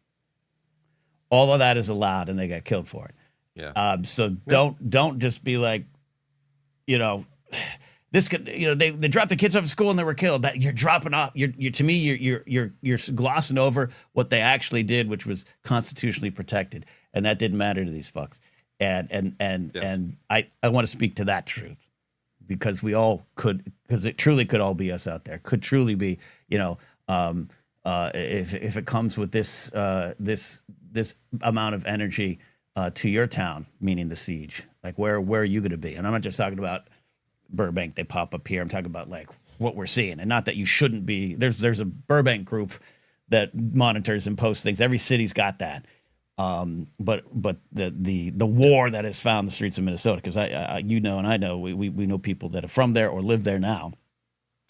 All of that is allowed, and they got killed for it. Yeah. So don't just be like, this could, they dropped the kids off of school and they were killed. That you're dropping off. To me, you're glossing over what they actually did, which was constitutionally protected, and that didn't matter to these fucks. And I want to speak to that truth because we all could, because it truly could all be us out there. Could truly be, if it comes with this amount of energy to your town, meaning the siege, like where are you going to be? And I'm not just talking about Burbank, they pop up here. I'm talking about like what we're seeing, and not that you shouldn't be. There's a Burbank group that monitors and posts things. Every city's got that. But the war that has found the streets of Minnesota, because I and I know we know people that are from there or live there now.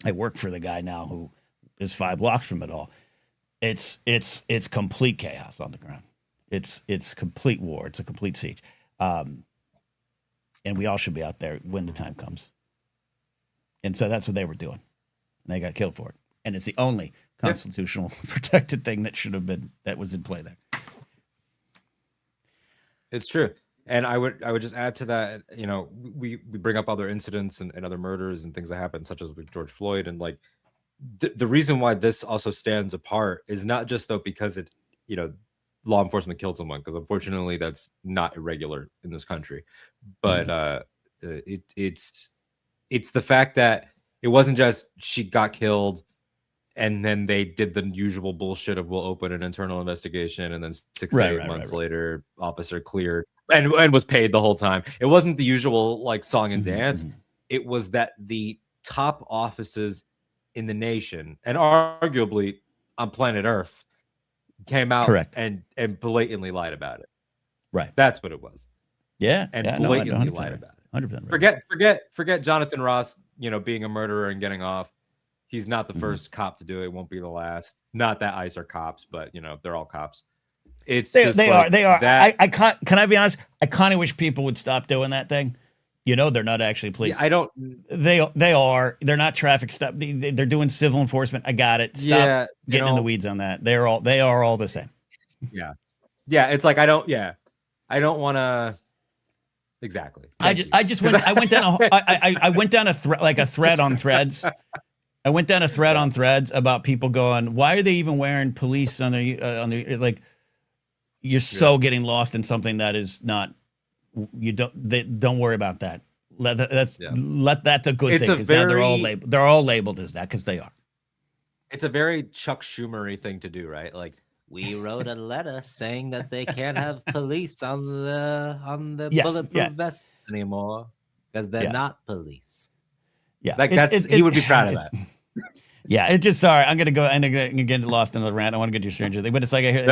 I work for the guy now who is 5 blocks from it all. It's complete chaos on the ground. It's complete war. It's a complete siege. And we all should be out there when the time comes. And so that's what they were doing. And they got killed for it. And it's the only constitutional protected thing that was in play there. It's true. And I would just add to that, we bring up other incidents and other murders and things that happen, such as with George Floyd. And like the reason why this also stands apart is not just though because it, law enforcement killed someone, because unfortunately that's not irregular in this country. But it's the fact that it wasn't just she got killed and then they did the usual bullshit of we'll open an internal investigation and then 6 to 8 months later officer cleared and was paid the whole time. It wasn't the usual like song and dance. It was that the top offices in the nation and arguably on planet Earth came out and blatantly lied about it. Right. That's what it was. Yeah. And blatantly lied about it. 100%. Forget Jonathan Ross, being a murderer and getting off. He's not the first cop to do it. Won't be the last. Not that ICE are cops, but they're all cops. They are. I can't. Can I be honest? I kind of wish people would stop doing that thing. They're not actually police. Yeah, I don't. They are. They're not traffic stop. They're doing civil enforcement. I got it. Stop getting in the weeds on that. They are all the same. Yeah. It's like I don't want to. Exactly. I went down a thread on Threads. I went down a thread on Threads about people going, why are they even wearing police on their like? You're so getting lost in something that is not. Don't worry about that. That's a good thing, because now they're all labeled as that because they are. It's a very Chuck Schumer-y thing to do, right? Like, we wrote a letter saying that they can't have police on the bulletproof vests anymore because they're not police. Yeah, like he would be proud of that. Yeah, it's just sorry. I'm gonna get lost in the rant. I want to get to your stranger thing, but it's like I hear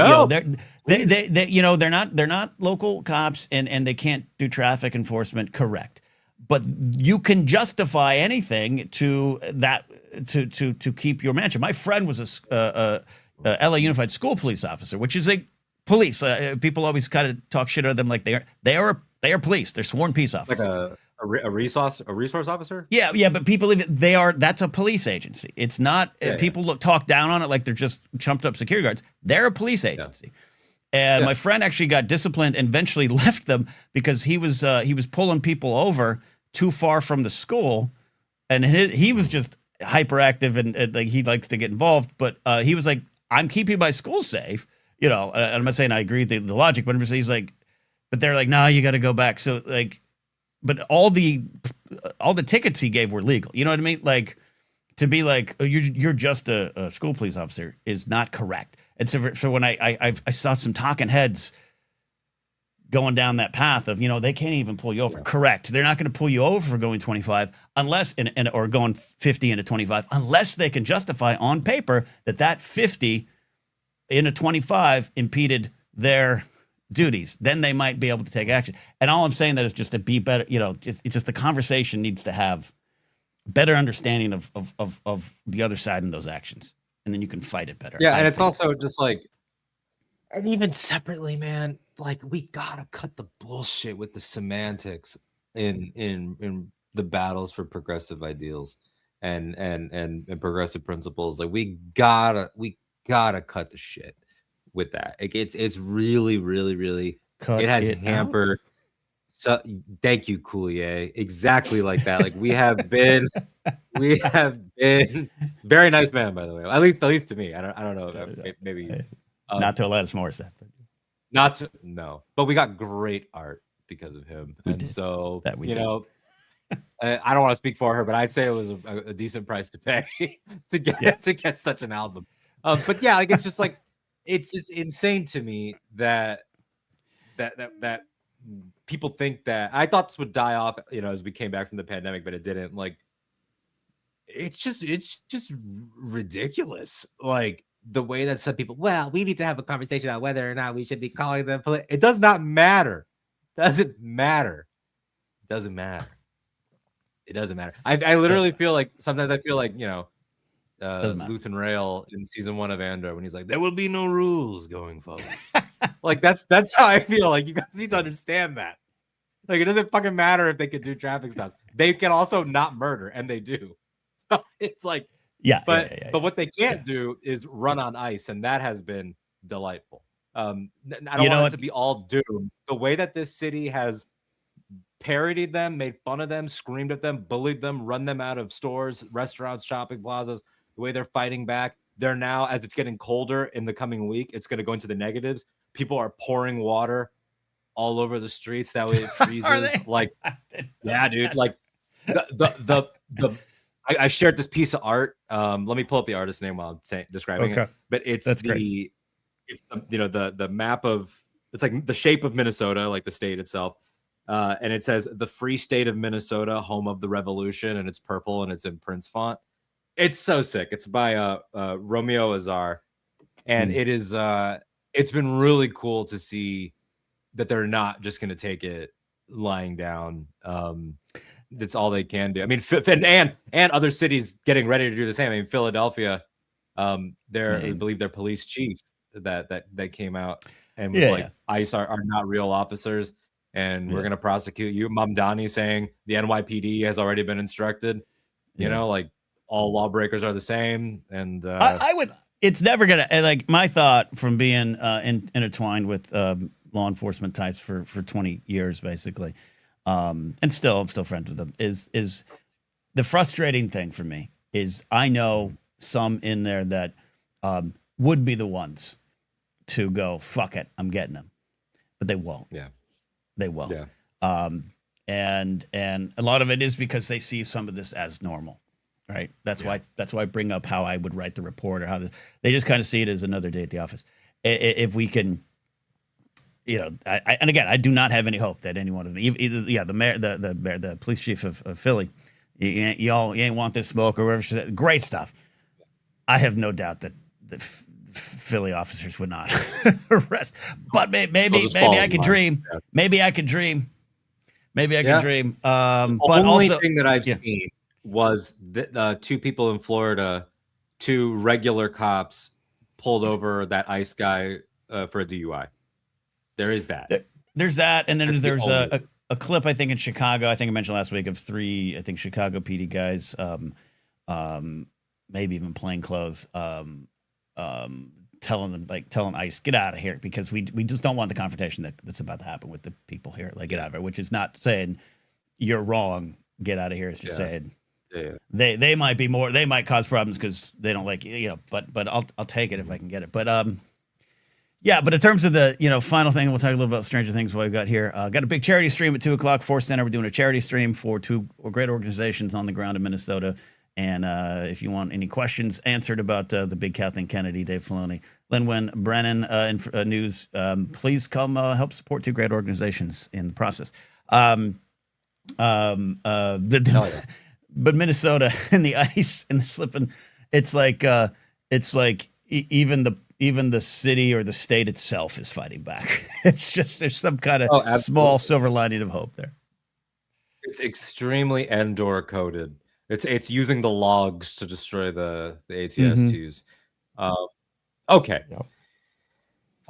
they're not local cops and they can't do traffic enforcement. Correct, but you can justify anything to keep your mansion. My friend was a LA Unified School Police officer, which is a police. People always kind of talk shit at them like they are police. They're sworn peace officers. Like a resource officer. Yeah, but people that's a police agency. It's not people talk down on it like they're just chumped up security guards. They're a police agency. And my friend actually got disciplined and eventually left them because he was pulling people over too far from the school, and he was just hyperactive and like he likes to get involved, but he was like, I'm keeping my school safe, I'm not saying I agree with the logic, but he's like, but they're like, no, you got to go back. So like, but all the tickets he gave were legal. You know what I mean? Like, to be like, oh, you're just a school police officer is not correct. And so when I saw some talking heads going down that path of, they can't even pull you over. Yeah. Correct. They're not going to pull you over for going 25 unless, or going 50 into 25, unless they can justify on paper that 50 into 25 impeded their duties. Then they might be able to take action. And all I'm saying that is just to be better, just the conversation needs to have better understanding of the other side in those actions. And then you can fight it better. Yeah. And it's also just like, and even separately, man, like, we gotta cut the bullshit with the semantics in the battles for progressive ideals and progressive principles. Like, we gotta cut the shit with that. It's really, really, really, it has hampered. So thank you, Coulier. Exactly like that. Like, we have been very nice man, by the way. At least to me. I don't know. Maybe he's, not to Alanis Morissette, but but we got great art because of him. I don't want to speak for her, but I'd say it was a decent price to pay to get such an album. But yeah, like, it's just like, it's just insane to me that people think that. I thought this would die off, as we came back from the pandemic, but it didn't. Like, it's just ridiculous. Like, the way that some people, well, we need to have a conversation about whether or not we should be calling them. It does not matter. Doesn't matter. Doesn't matter. It doesn't matter. I literally feel like, sometimes I feel like, Luthen Rail in season 1 of Andor, when he's like, there will be no rules going forward. Like, that's how I feel. Like, you guys need to understand that. Like, it doesn't fucking matter if they can do traffic stops. They can also not murder, and they do. So it's like, but what they can't do is run on ice, and that has been delightful. I don't want it to be all doom. The way that this city has parodied them, made fun of them, screamed at them, bullied them, run them out of stores, restaurants, shopping plazas, the way they're fighting back. They're now, as it's getting colder in the coming week, it's going to go into the negatives. People are pouring water all over the streets. That way it freezes. Like, yeah, dude. Like, I shared this piece of art. Let me pull up the artist's name while I'm describing it. But it's the map of, it's like the shape of Minnesota, like the state itself. And it says the free state of Minnesota, home of the revolution, and it's purple and it's in Prince font. It's so sick. It's by Romeo Azar. And it is it's been really cool to see that they're not just going to take it lying down. That's all they can do. I mean, and other cities getting ready to do the same. I mean, Philadelphia, I believe their police chief that came out and was like, ICE are not real officers, and we're going to prosecute you. Mamdani saying the NYPD has already been instructed. You know, like, all lawbreakers are the same. And I would. It's never gonna, like, my thought from being intertwined with law enforcement types for 20 years, basically. And I'm still friends with them, is the frustrating thing for me is I know some in there that would be the ones to go, fuck it, I'm getting them, but they won't. Yeah, they won't. Yeah. And a lot of it is because they see some of this as normal, right? That's why I bring up how I would write the report, or how they just kind of see it as another day at the office. If we can. And again, I do not have any hope that any one of them, either the mayor, the police chief of Philly, you ain't want this smoke or whatever she said. Great stuff. I have no doubt that the Philly officers would not arrest. But maybe I could dream. Maybe I could dream. Maybe I could dream. The only thing that I've seen was the 2 people in Florida, 2 regular cops pulled over that ICE guy for a DUI. There is that. There's that, and then there's a clip, I think, in Chicago. I think I mentioned last week, of 3, I think, Chicago PD guys, maybe even plainclothes, telling ICE, get out of here, because we just don't want the confrontation that's about to happen with the people here. Like, get out of here, which is not saying you're wrong, get out of here. It's just saying they might cause problems because they don't like you, but I'll take it if I can get it. But Yeah, but in terms of the final thing, we'll talk a little about Stranger Things. What we've got here, got a big charity stream at 2:00 Force Center. We're doing a charity stream for two great organizations on the ground in Minnesota. And if you want any questions answered about the big Kathleen Kennedy, Dave Filoni, Lin Wen, Brennan news, please come help support two great organizations in the process. But Minnesota and the ice and the slipping, it's like even the city or the state itself is fighting back. It's just there's some kind of small silver lining of hope there. It's extremely Endor coded. It's using the logs to destroy the ATSTs. Okay. Yep.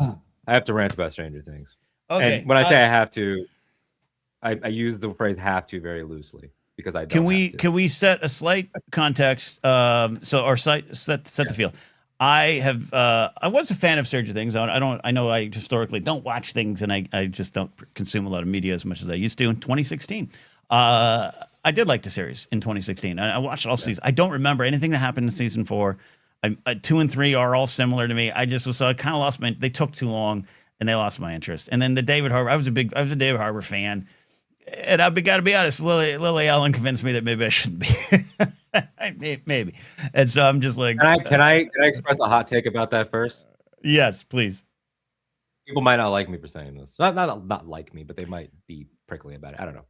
I have to rant about Stranger Things. Okay. And when I say I have to, I use the phrase "have to" very loosely because I don't. Can we set a slight context? Set the field. I was a fan of Stranger Things. I know I historically don't watch things, and I just don't consume a lot of media as much as I used to in 2016. I did like the series in 2016. I watched all seasons. I don't remember anything that happened in season 4. 2 and 3 are all similar to me. I kind of lost they took too long and they lost my interest. And then the David Harbour, I was a David Harbour fan. And I've got to be honest, Lily Allen convinced me that maybe I shouldn't be. Maybe. And so I'm just like, can I express a hot take about that first? Yes, please. People might not like me for saying this. Not like me, but they might be prickly about it. I don't know.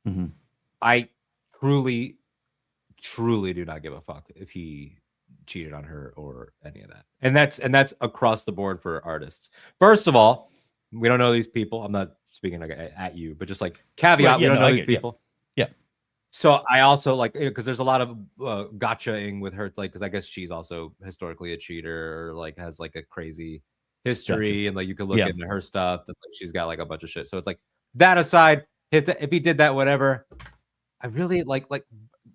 Mm-hmm. I truly do not give a fuck if he cheated on her or any of that. And that's across the board for artists. First of all, we don't know these people. I'm not speaking like at you, but just like caveat, we don't know these people. Yeah. So I also like, because there's a lot of gotchaing with her, like, because I guess she's also historically a cheater, or like has like a crazy history, and like you can look into her stuff, and like, she's got like a bunch of shit. So it's like that aside, if he did that, whatever. I really like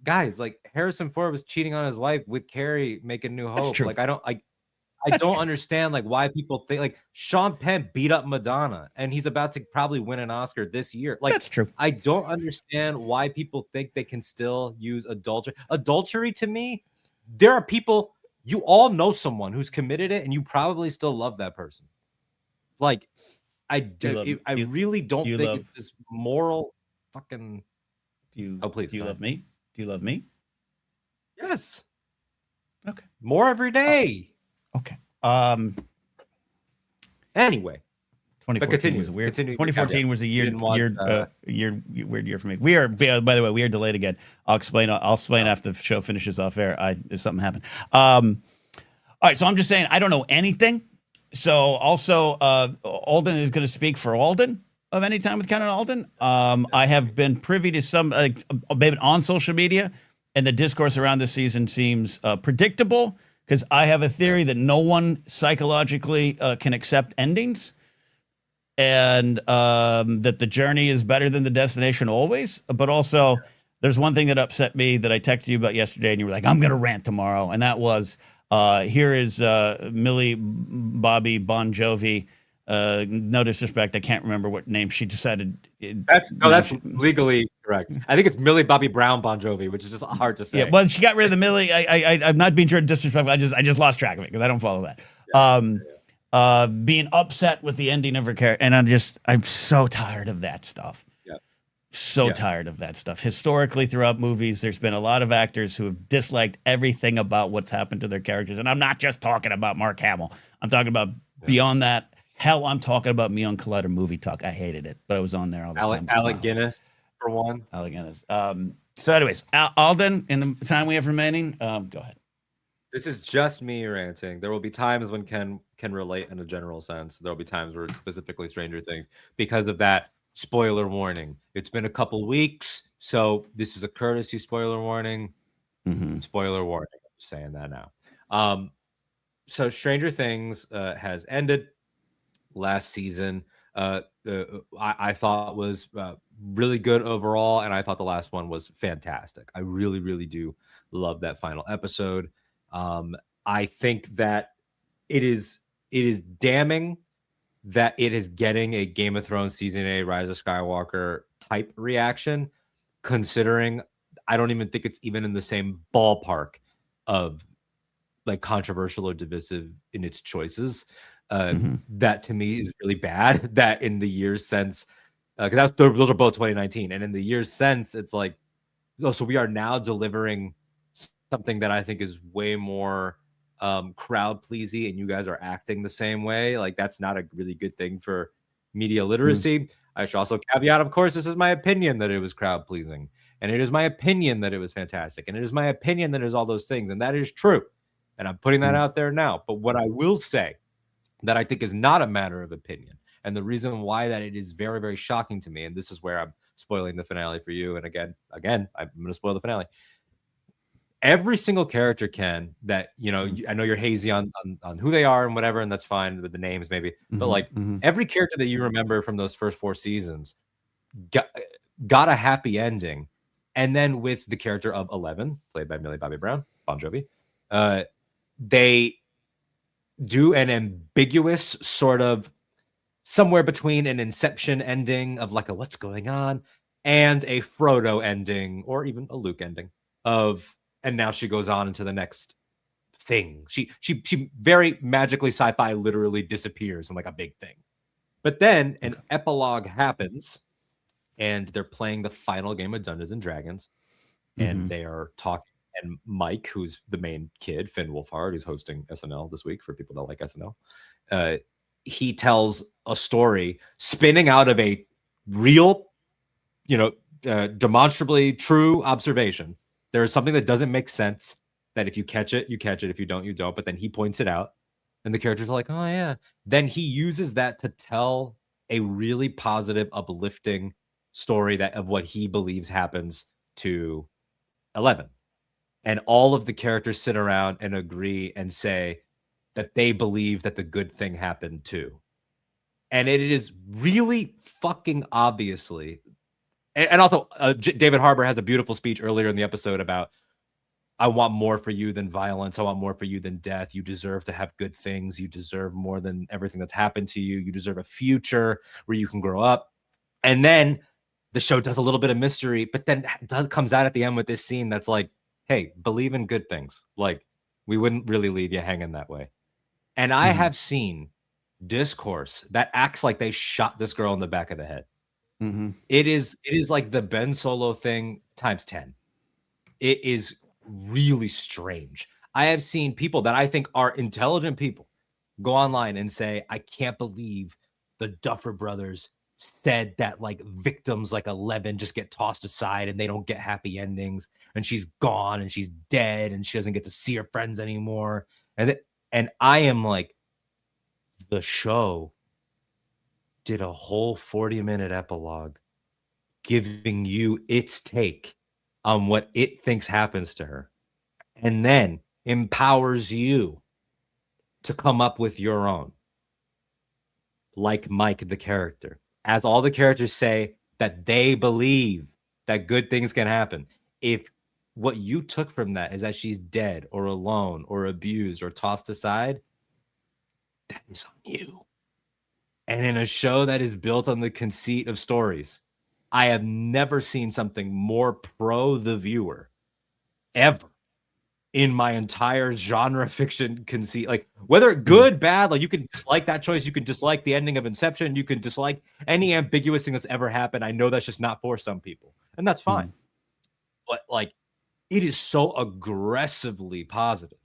guys, like Harrison Ford was cheating on his wife with Carrie making New Hope. Like I don't understand like why people think like Sean Penn beat up Madonna and he's about to probably win an Oscar this year. Like that's true. I don't understand why people think they can still use adultery. Adultery to me, there are people, you all know someone who's committed it and you probably still love that person. Like I really don't think it's this moral fucking. Please. Do you love me? Do you love me? Yes. Okay. More every day. Okay. Anyway, 2014 was a weird. 2014 was a weird year for me. We are, by the way, we are delayed again. I'll explain after the show finishes off air. Something happened. All right. So I'm just saying I don't know anything. So also, Alden is going to speak for Alden of Anytime with Ken and Alden. I have been privy to some, maybe on social media, and the discourse around this season seems predictable because I have a theory that no one psychologically can accept endings, and that the journey is better than the destination always. But also, there's one thing that upset me that I texted you about yesterday, and you were like, "I'm going to rant tomorrow," and that was here is Millie Bobby Bon Jovi. No disrespect, I can't remember what name she decided. That's legally correct. I think it's Millie Bobby Brown Bon Jovi, which is just hard to say. Yeah, well, she got rid of the Millie. I'm not being disrespectful. I just lost track of it because I don't follow that. Being upset with the ending of her character, and I'm so tired of that stuff. Tired of that stuff. Historically, throughout movies, there's been a lot of actors who have disliked everything about what's happened to their characters, and I'm not just talking about Mark Hamill. I'm talking about beyond that. Hell, I'm talking about Me on Collider Movie Talk. I hated it, but I was on there all the time. Alec Guinness, for one. Alec Guinness. So anyways, Alden, in the time we have remaining, go ahead. This is just me ranting. There will be times when Ken can relate in a general sense. There will be times where it's specifically Stranger Things. Because of that, spoiler warning. It's been a couple weeks, so this is a courtesy spoiler warning. Mm-hmm. Spoiler warning. I'm just saying that now. So Stranger Things has ended. Last season, I thought was really good overall, and I thought the last one was fantastic. I really, really do love that final episode. I think that it is damning that it is getting a Game of Thrones season 8 Rise of Skywalker type reaction, considering I don't even think it's even in the same ballpark of like controversial or divisive in its choices. That to me is really bad. That in the years since, because those are both 2019, and in the years since, it's like, oh, so we are now delivering something that I think is way more crowd pleasing, and you guys are acting the same way. Like, that's not a really good thing for media literacy. I should also caveat, of course, this is my opinion that it was crowd pleasing, and it is my opinion that it was fantastic, and it is my opinion that it is all those things, and that is true. And I'm putting that out there now. But what I will say that I think is not a matter of opinion, and the reason why that it is very, very shocking to me, and this is where I'm spoiling the finale for you, and again, I'm going to spoil the finale. Every single character, Ken, that, you know, I know you're hazy on who they are and whatever, and that's fine with the names maybe, but like every character that you remember from those first 4 seasons got a happy ending. And then with the character of 11, played by Millie Bobby Brown, Bon Jovi, they do an ambiguous sort of somewhere between an Inception ending of like a what's going on and a Frodo ending, or even a Luke ending of, and now she goes on into the next thing. She very magically sci-fi literally disappears in like a big thing. But then an epilogue happens, and they're playing the final game of Dungeons and Dragons, and they are talking. And Mike, who's the main kid, Finn Wolfhard, who's hosting SNL this week for people that like SNL, he tells a story spinning out of a real, you know, demonstrably true observation. There is something that doesn't make sense, that if you catch it, you catch it. If you don't, you don't. But then he points it out, and the characters are like, oh, yeah. Then he uses that to tell a really positive, uplifting story that of what he believes happens to 11. And all of the characters sit around and agree and say that they believe that the good thing happened too. And it is really fucking obviously. And also, David Harbour has a beautiful speech earlier in the episode about, I want more for you than violence. I want more for you than death. You deserve to have good things. You deserve more than everything that's happened to you. You deserve a future where you can grow up. And then the show does a little bit of mystery, but then comes out at the end with this scene that's like, hey, believe in good things. Like, we wouldn't really leave you hanging that way. And I have seen discourse that acts like they shot this girl in the back of the head. It is like the Ben Solo thing times 10. It is really strange. I have seen people that I think are intelligent people go online and say, I can't believe the Duffer Brothers said that like victims like 11 just get tossed aside and they don't get happy endings, and she's gone and she's dead and she doesn't get to see her friends anymore. And I am like, the show did a whole 40-minute epilogue giving you its take on what it thinks happens to her, and then empowers you to come up with your own. Like Mike, the character, as all the characters say that they believe that good things can happen. If what you took from that is that she's dead or alone or abused or tossed aside, that is on you. And in a show that is built on the conceit of stories, I have never seen something more pro the viewer ever in my entire genre fiction conceit. Like, whether good, bad, like you can dislike that choice, you can dislike the ending of Inception, you can dislike any ambiguous thing that's ever happened. I know that's just not for some people, and that's fine. But like, it is so aggressively positive.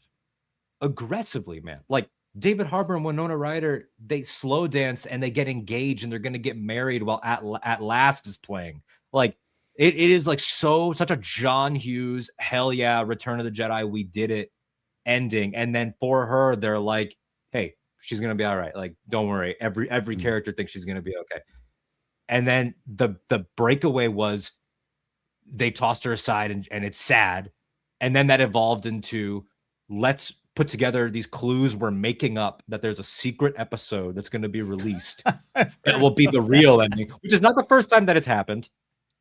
Aggressively, man. Like, David Harbour and Winona Ryder, they slow dance and they get engaged and they're going to get married while At Last is playing. Like, it is like such a John Hughes, hell yeah, Return of the Jedi, we did it ending. And then for her, they're like, hey, she's going to be all right. Like, don't worry. Every character thinks she's going to be okay. And then the breakaway was they tossed her aside and it's sad. And then that evolved into, let's put together these clues we're making up that there's a secret episode that's going to be released that will be the real ending, which is not the first time that it's happened.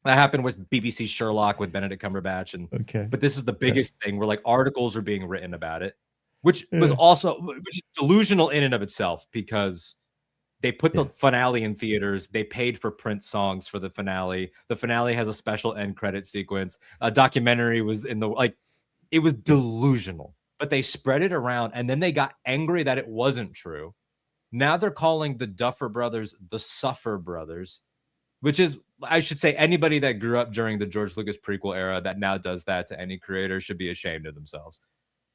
That happened with BBC Sherlock with Benedict Cumberbatch. But this is the biggest thing where like articles are being written about it, which is delusional in and of itself, because they put the finale in theaters. They paid for print songs for the finale. The finale has a special end credit sequence. A documentary was in the, like, it was delusional. But they spread it around, and then they got angry that it wasn't true. Now they're calling the Duffer Brothers the Suffer Brothers, which is, I should say, anybody that grew up during the George Lucas prequel era that now does that to any creator should be ashamed of themselves.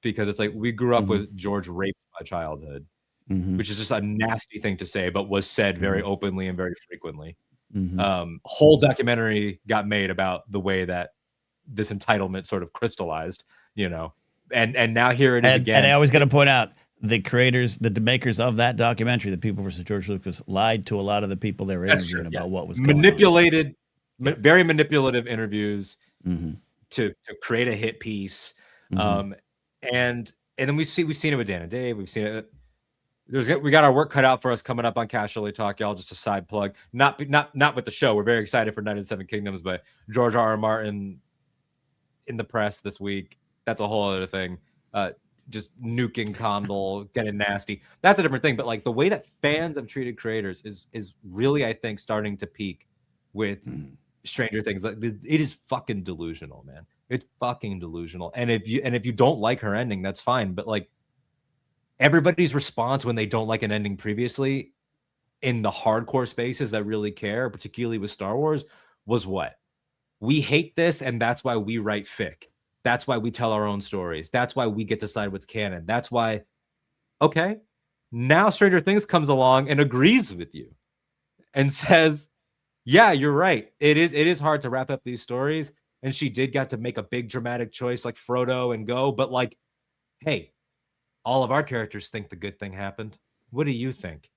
Because it's like, we grew up with George raped my childhood, which is just a nasty thing to say, but was said very openly and very frequently. Whole documentary got made about the way that this entitlement sort of crystallized, you know, and now here it is again. And I always got to point out, the creators, the makers of that documentary, The People versus George Lucas, lied to a lot of the people they were interviewing about what was manipulated, very manipulative interviews to create a hit piece. And then we've seen it with Dan and Dave. We've seen it. We got our work cut out for us coming up on Casually Talk, y'all. Just a side plug, not with the show. We're very excited for Night of the Seven Kingdoms, but George R.R. Martin in the press this week. That's a whole other thing. Just nuking Condal, getting nasty. That's a different thing. But like, the way that fans have treated creators is really, I think, starting to peak with Stranger Things. Like, it is fucking delusional, man. It's fucking delusional. And if you don't like her ending, that's fine. But like, everybody's response when they don't like an ending previously in the hardcore spaces that really care, particularly with Star Wars, was what? We hate this, and that's why we write fic. That's why we tell our own stories. That's why we get to decide what's canon. That's why, okay, now Stranger Things comes along and agrees with you and says, yeah, you're right. It is hard to wrap up these stories. And she did get to make a big dramatic choice like Frodo and go, but like, hey, all of our characters think the good thing happened. What do you think?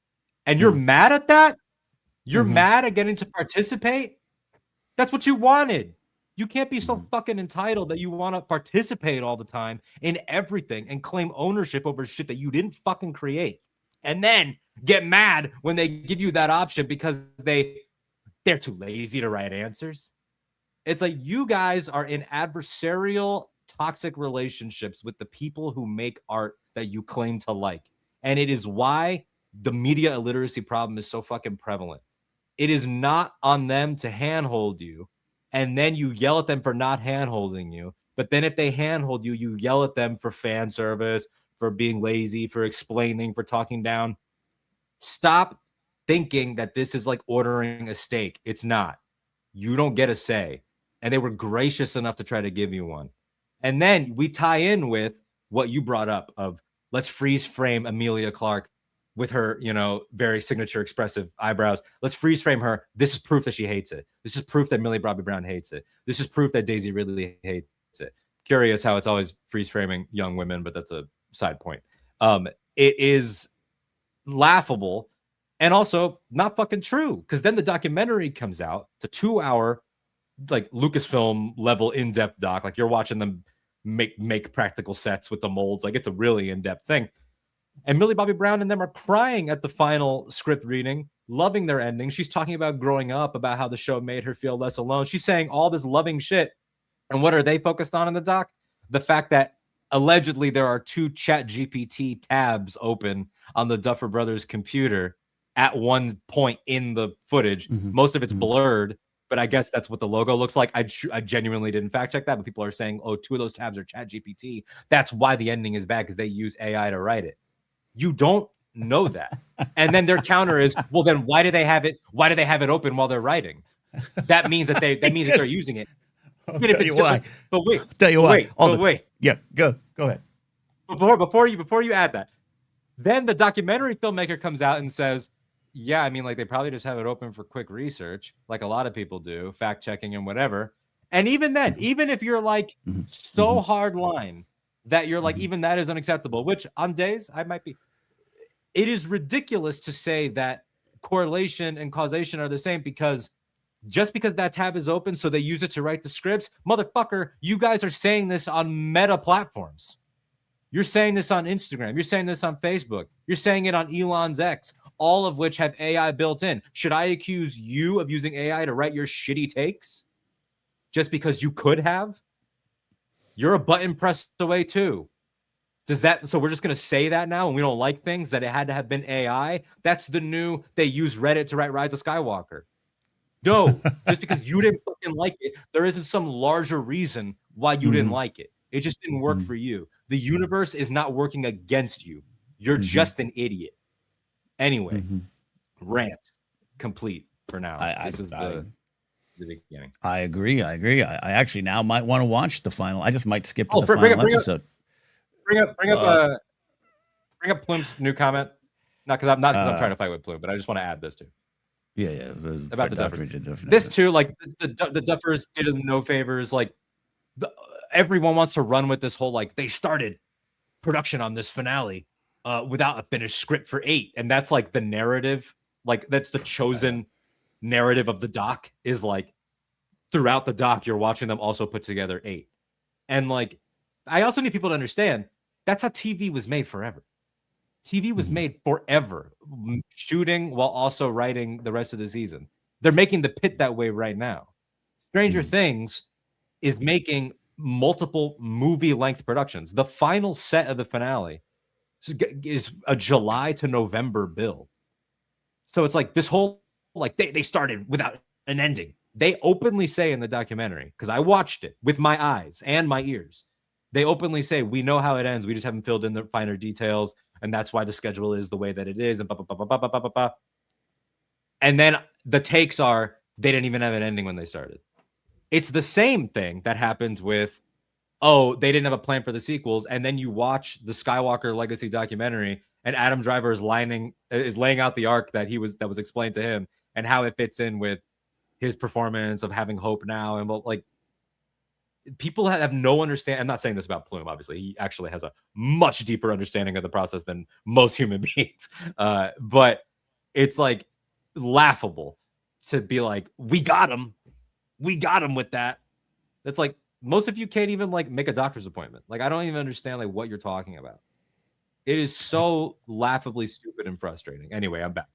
And you're mad at that? You're mad at getting to participate? That's what you wanted. You can't be so fucking entitled that you want to participate all the time in everything and claim ownership over shit that you didn't fucking create. And then get mad when they give you that option because they're too lazy to write answers. It's like, you guys are in adversarial, toxic relationships with the people who make art that you claim to like. And it is why the media illiteracy problem is so fucking prevalent. It is not on them to handhold you, and then you yell at them for not handholding you. But then if they handhold you, you yell at them for fan service, for being lazy, for explaining, for talking down. Stop thinking that this is like ordering a steak. It's not. You don't get a say. And they were gracious enough to try to give you one. And then we tie in with what you brought up of, let's freeze frame Emilia Clarke with her, you know, very signature expressive eyebrows. Let's freeze frame her. This is proof that she hates it. This is proof that Millie Bobby Brown hates it. This is proof that Daisy Ridley hates it. Curious how it's always freeze framing young women, but that's a side point. It is laughable and also not fucking true, because then the documentary comes out. It's a 2-hour, like, Lucasfilm level in-depth doc. Like, you're watching them make practical sets with the molds. Like, it's a really in-depth thing. And Millie Bobby Brown and them are crying at the final script reading, loving their ending. She's talking about growing up, about how the show made her feel less alone. She's saying all this loving shit. And what are they focused on in the doc? The fact that allegedly there are 2 ChatGPT tabs open on the Duffer Brothers computer at one point in the footage. Most of it's blurred, but I guess that's what the logo looks like. I genuinely didn't fact check that, but people are saying, oh, 2 of those tabs are ChatGPT. That's why the ending is bad, because they use AI to write it. You don't know that. And then their counter is, well, then why do they have it? Why do they have it open while they're writing? That means that that they're using it. I'll tell you why. But wait. I'll tell you why. Wait. Yeah, go ahead. Before you add that, then the documentary filmmaker comes out and says, yeah, I mean, like, they probably just have it open for quick research, like a lot of people do, fact checking and whatever. And even then, even if you're like so hard line that you're like, even that is unacceptable, which on days I might be, it is ridiculous to say that correlation and causation are the same, because just because that tab is open so they use it to write the scripts, motherfucker, you guys are saying this on meta platforms. You're saying this on Instagram. You're saying this on Facebook. You're saying it on Elon's X, all of which have AI built in. Should I accuse you of using AI to write your shitty takes just because you could have? You're a button press away too. So we're just going to say that now when we don't like things, that it had to have been AI? That's the new, they use Reddit to write Rise of Skywalker. No, just because you didn't fucking like it, there isn't some larger reason why you didn't like it. It just didn't work for you. The universe is not working against you. You're just an idiot. Anyway, rant complete for now. This is the beginning. I agree. I actually now might want to watch the final. I just might skip to the final episode. Bring up Plume's new comment. Not because I'm trying to fight with Plume, but I just want to add this too. Yeah. About the Duffers. This too, like the Duffers did him no favors. Like everyone wants to run with this whole like they started production on this finale without a finished script for 8, and that's like the narrative. Like that's the chosen narrative of the doc is like throughout the doc you're watching them also put together 8, and like I also need people to understand that's how TV was made forever. TV was made forever, shooting while also writing the rest of the season. They're making the pit that way right now. Stranger Things is making multiple movie-length productions. The final set of the finale is a July to November build. So it's like this whole, like they started without an ending. They openly say in the documentary, because I watched it with my eyes and my ears, they openly say, we know how it ends. We just haven't filled in the finer details. And that's why the schedule is the way that it is. And and then the takes are, they didn't even have an ending when they started. It's the same thing that happens with, oh, they didn't have a plan for the sequels. And then you watch the Skywalker Legacy documentary and Adam Driver is laying out the arc that was explained to him and how it fits in with his performance of having hope now. And like, people have no understanding. I'm not saying this about Plume, obviously. He actually has a much deeper understanding of the process than most human beings. But it's like laughable to be like, we got him with that. That's like, most of you can't even like make a doctor's appointment. Like, I don't even understand like what you're talking about. It is so laughably stupid and frustrating. Anyway, I'm back.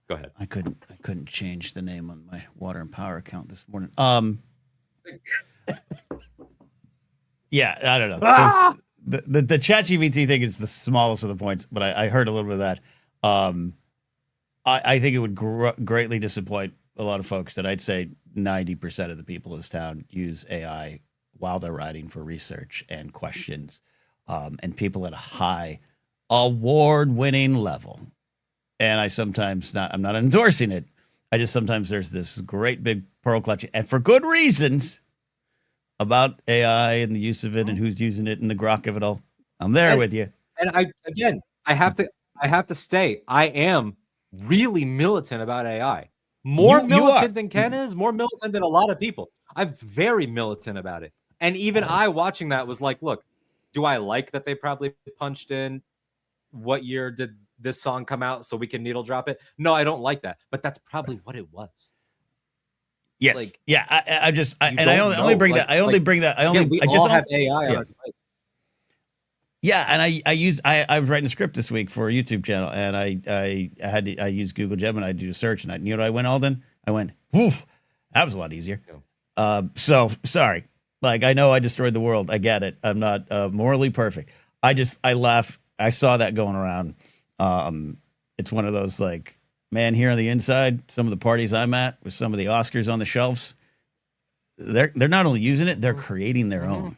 Go ahead. I couldn't change the name on my water and power account this morning. Yeah, I don't know. The ChatGPT thing is the smallest of the points, but I heard a little bit of that. I think it would greatly disappoint a lot of folks that I'd say 90% of the people in this town use AI while they're writing for research and questions, and people at a high award-winning level. And I'm not endorsing it. I just sometimes there's this great big pearl clutching, and for good reasons, about AI and the use of it and who's using it and the grok of it all. I'm there with you. And I have to say, I am really militant about AI. More militant than Ken is, more militant than a lot of people. I'm very militant about it. And even I watching that was like, look, do I like that they probably punched in what year did this song come out so we can needle drop it? No, I don't like that. But that's probably what it was. Yes. Like, yeah. I only bring that. I just have AI on our device. Yeah, and I was writing a script this week for a YouTube channel, and I used Google Gemini to do a search, and you know what I went, Alden? I went, whew, that was a lot easier. Yeah. So sorry. Like, I know I destroyed the world. I get it. I'm not morally perfect. I laugh. I saw that going around. It's one of those like, man, here on the inside, some of the parties I'm at with some of the Oscars on the shelves, they're not only using it, they're creating their own.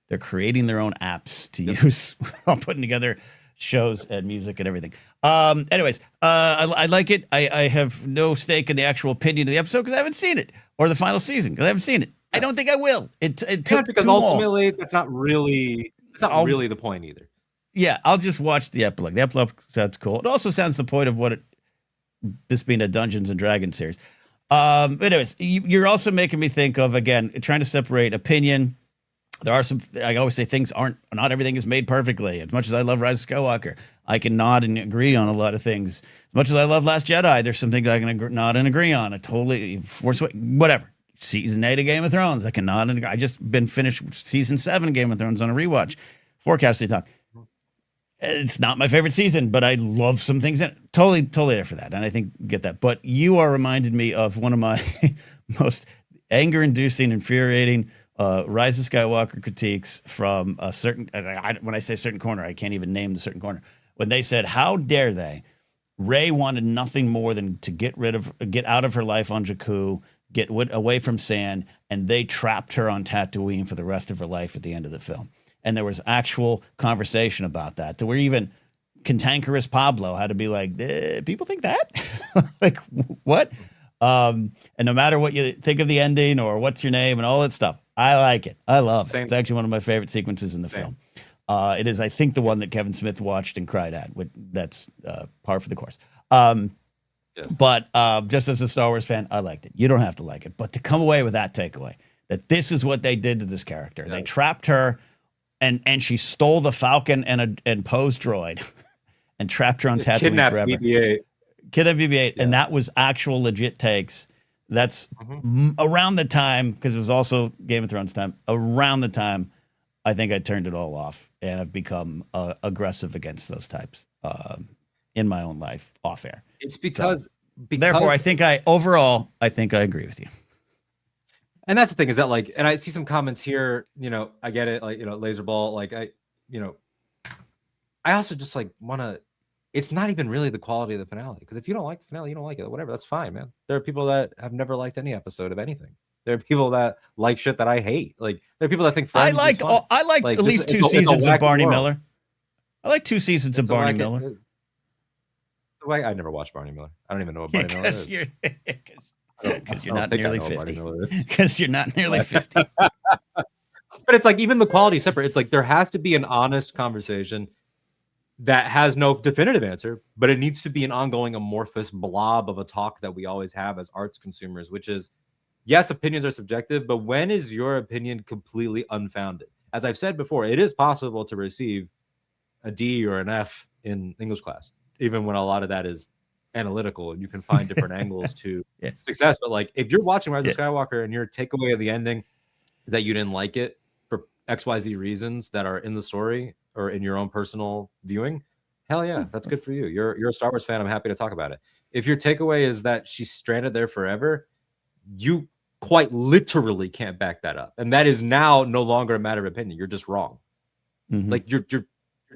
They're creating their own apps to use while putting together shows and music and everything. Anyways, I like it. I have no stake in the actual opinion of the episode because I haven't seen it, or the final season because I haven't seen it. I don't think I will. It took because too ultimately long. That's not really the point either. Yeah, I'll just watch the epilogue. The epilogue sounds cool. It also sounds the point of what this being a Dungeons and Dragons series. But anyways, you're also making me think of, again, trying to separate opinion. There are some, I always say not everything is made perfectly. As much as I love Rise of Skywalker, I can nod and agree on a lot of things. As much as I love Last Jedi, there's some things I can nod and agree on. Whatever. Season 8 of Game of Thrones, I can nod and agree. I just been finished season 7 of Game of Thrones on a rewatch. Forecasting talk. It's not my favorite season, but I love some things in it. Totally there for that. And I think get that. But you are reminded me of one of my most anger-inducing, infuriating Rise of Skywalker critiques from a certain, when I say certain corner, I can't even name the certain corner. When they said, how dare they? Rey wanted nothing more than to get out of her life on Jakku, get away from sand, and they trapped her on Tatooine for the rest of her life at the end of the film. And there was actual conversation about that. To where even cantankerous Pablo had to be like, people think that? Like, what? And no matter what you think of the ending or what's your name and all that stuff, I like it. I love it. It's actually one of my favorite sequences in the film. It is, I think, the one that Kevin Smith watched and cried at. That's par for the course. Yes. But just as a Star Wars fan, I liked it. You don't have to like it. But to come away with that takeaway, that this is what they did to this character. They trapped her, and she stole the Falcon and Poe's droid and trapped her on Tatooine forever. Kidnapped BB-8. And that was actual legit takes. That's around the time, because it was also Game of Thrones time, around the time I think I turned it all off and I've become aggressive against those types in my own life off air. It's because therefore, I think I agree with you. And that's the thing, is that, like, and I see some comments here, you know, I get it, like, you know, Laserball, like, I also just, like, want to, it's not even really the quality of the finale, because if you don't like the finale, you don't like it, whatever, that's fine, man. There are people that have never liked any episode of anything. There are people that like shit that I hate. Like, there are people that think Friends I liked like, at least two seasons of Barney Miller. I like 2 seasons of Barney Miller. I never watched Barney Miller. I don't even know what Barney Miller is. Because you're not nearly 50. Because you're not nearly 50. But it's like, even the quality is separate. It's like, there has to be an honest conversation that has no definitive answer, but it needs to be an ongoing amorphous blob of a talk that we always have as arts consumers, which is, yes, opinions are subjective, but when is your opinion completely unfounded? As I've said before, it is possible to receive a D or an F in English class, even when a lot of that is analytical and you can find different angles to success. But, like, if you're watching Rise of Skywalker and your takeaway of the ending that you didn't like it for XYZ reasons that are in the story or in your own personal viewing, hell yeah, that's good for you. You're a Star Wars fan. I'm happy to talk about it. If your takeaway is that she's stranded there forever, you quite literally can't back that up. And that is now no longer a matter of opinion. You're just wrong. Like, you're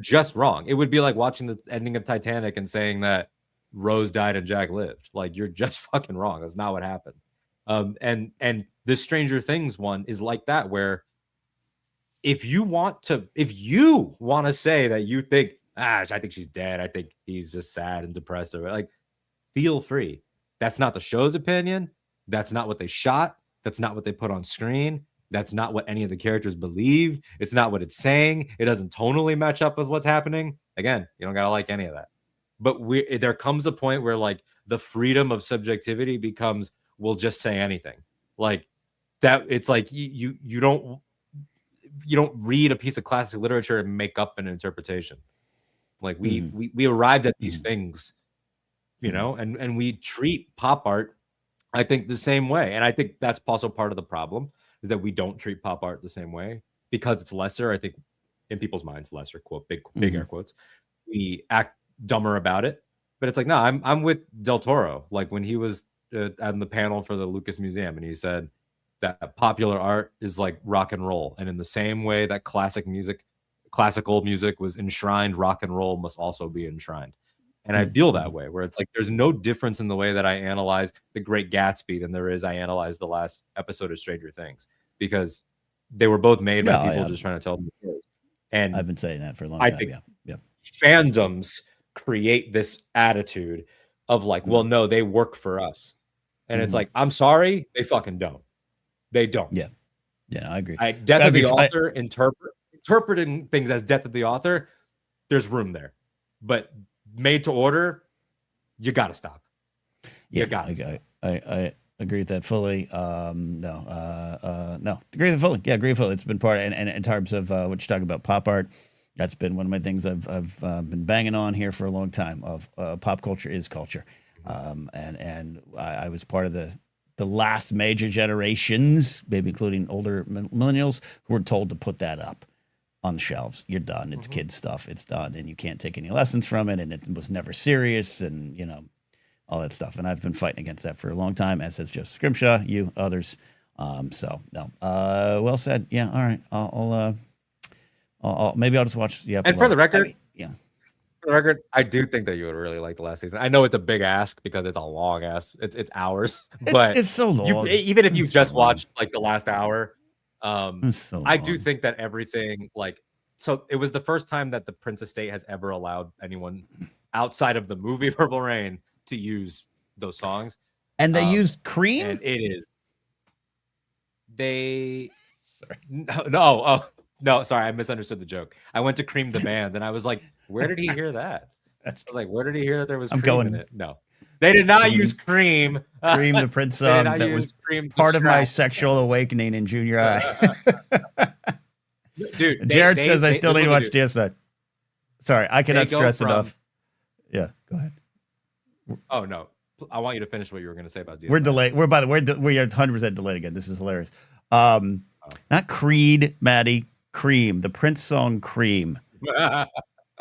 just wrong. It would be like watching the ending of Titanic and saying that Rose died and Jack lived. Like, you're just fucking wrong. That's not what happened. And this Stranger Things one is like that, where if you want to say that you think, I think she's dead, I think he's just sad and depressed, or, like, feel free. That's not the show's opinion. That's not what they shot. That's not what they put on screen. That's not what any of the characters believe. It's not what it's saying. It doesn't tonally match up with what's happening. Again, you don't gotta like any of that. But there comes a point where, like, the freedom of subjectivity becomes, we'll just say anything. Like that, it's like you don't read a piece of classic literature and make up an interpretation. Like, we arrived at these things, you know, and we treat pop art, I think, the same way. And I think that's also part of the problem, is that we don't treat pop art the same way because it's lesser. I think in people's minds, lesser, quote, big air quotes. We act dumber about it, but it's like, no, I'm with Del Toro. Like, when he was on the panel for the Lucas Museum, and he said that popular art is like rock and roll, and in the same way that classical music was enshrined, rock and roll must also be enshrined. And I feel that way, where it's like, there's no difference in the way that I analyze The Great Gatsby than there is I analyze the last episode of Stranger Things, because they were both made by people just trying to tell them the stories. And I've been saying that for a long time. I think fandoms create this attitude of, like, well, no, they work for us. And it's like, I'm sorry, they fucking don't. They don't. Yeah, I agree. Death of the author, interpreting things as death of the author, there's room there. But made to order, you got to stop. Yeah, I agree with that fully. No, agree with it fully. Yeah, agree with it fully. It's been part of, and in terms of what you're talking about, pop art, that's been one of my things I've been banging on here for a long time. Of pop culture is culture, and I was part of the last major generations, maybe including older millennials, who were told to put that up on the shelves. You're done. It's kid stuff. It's done, and you can't take any lessons from it, and it was never serious, and all that stuff. And I've been fighting against that for a long time, as has Joseph Scrimshaw, you, others. So no, well said. Yeah, all right. I'll maybe I'll just watch. Yeah. And for the record, for the record, I do think that you would really like the last season. I know it's a big ask because it's a long ass. It's hours, but it's so long. Even if you just watched like the last hour, I do think that everything, like, so it was the first time that the Prince estate has ever allowed anyone outside of the movie Purple Rain to use those songs. And they used Cream? And it is. They. Sorry. No, sorry, I misunderstood the joke. I went to Cream the band, and I was like, where did he hear that? I was like, where did he hear that there was Cream in it? No. They did not use Cream. Cream, the Prince song that was part of my sexual awakening in junior high. Dude, Jared says I still need to watch DS9. Sorry, I cannot stress enough. Yeah, go ahead. Oh, no. I want you to finish what you were going to say about DS9. We're delayed. We are 100% delayed again. This is hilarious. Not Creed, Maddie. Cream. The Prince song Cream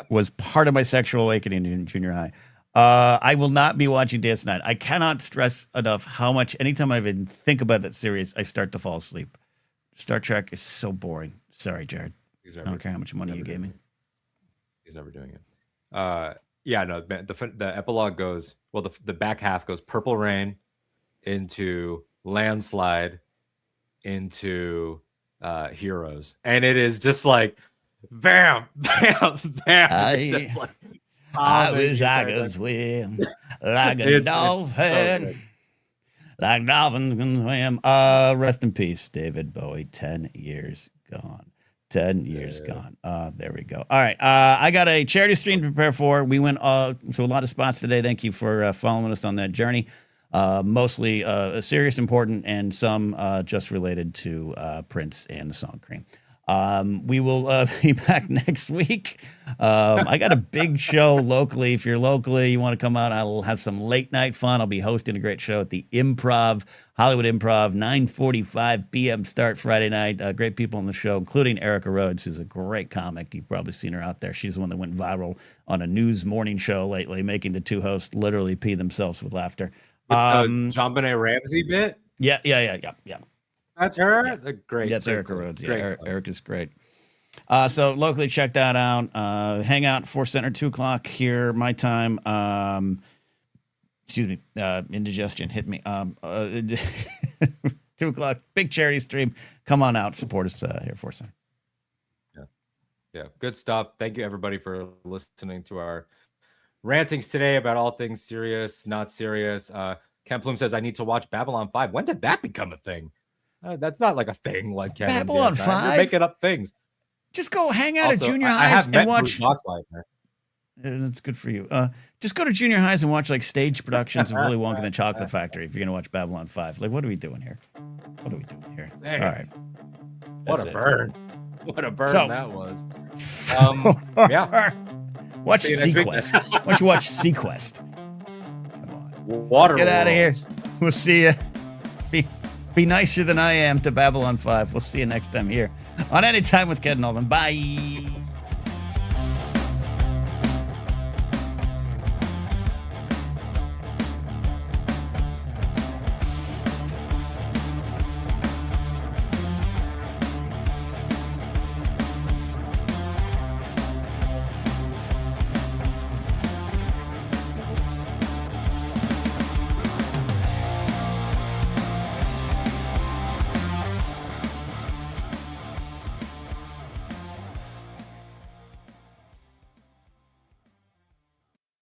was part of my sexual awakening in junior high. I will not be watching DS9. I cannot stress enough how much, anytime I even think about that series, I start to fall asleep. Star Trek is so boring. Sorry, Jared. I don't care how much money you gave me. He's never doing it. Yeah, no, the epilogue goes, well, the back half goes Purple Rain into Landslide into Heroes. And it is just like, bam, bam, bam. Just like, I wish I could swim like a dolphin. Like dolphins can swim. Rest in peace, David Bowie. 10 years gone. 10 years gone. There we go. All right. I got a charity stream to prepare for. We went to a lot of spots today. Thank you for following us on that journey. Mostly serious, important, and some just related to Prince and the song Cream. We will be back next week. I got a big show locally. If you're locally, you want to come out, I'll have some late night fun. I'll be hosting a great show at the Improv, Hollywood Improv, 9:45 p.m. start Friday night. Great people on the show, including Erica Rhodes, who's a great comic. You've probably seen her out there. She's the one that went viral on a news morning show lately, making the two hosts literally pee themselves with laughter. JonBenet Ramsey bit? Yeah. That's her? Great. That's Erica Rhodes. Yeah, Erica's great. So locally, check that out. Hang out, Force Center, 2 o'clock here, my time. Excuse me, indigestion hit me. 2 o'clock, big charity stream. Come on out, support us here, Force Center. Yeah, good stuff. Thank you, everybody, for listening to our rantings today about all things serious, not serious. Ken Plume says, I need to watch Babylon 5. When did that become a thing? That's not like a thing like Ken. Babylon 5? You're making up things. Just go hang out at junior highs and watch. That's good for you. Just go to junior highs and watch like stage productions of Willy Wonka and the Chocolate Factory if you're going to watch Babylon 5. Like, what are we doing here? What are we doing here? Dang. All right. What a burn. What a burn that was. Yeah. Watch Sequest. Why don't you watch Sequest? Come on. Water. Get out of here. We'll see you. Be nicer than I am to Babylon 5. We'll see you next time here on Anytime with Ken Alden. Bye.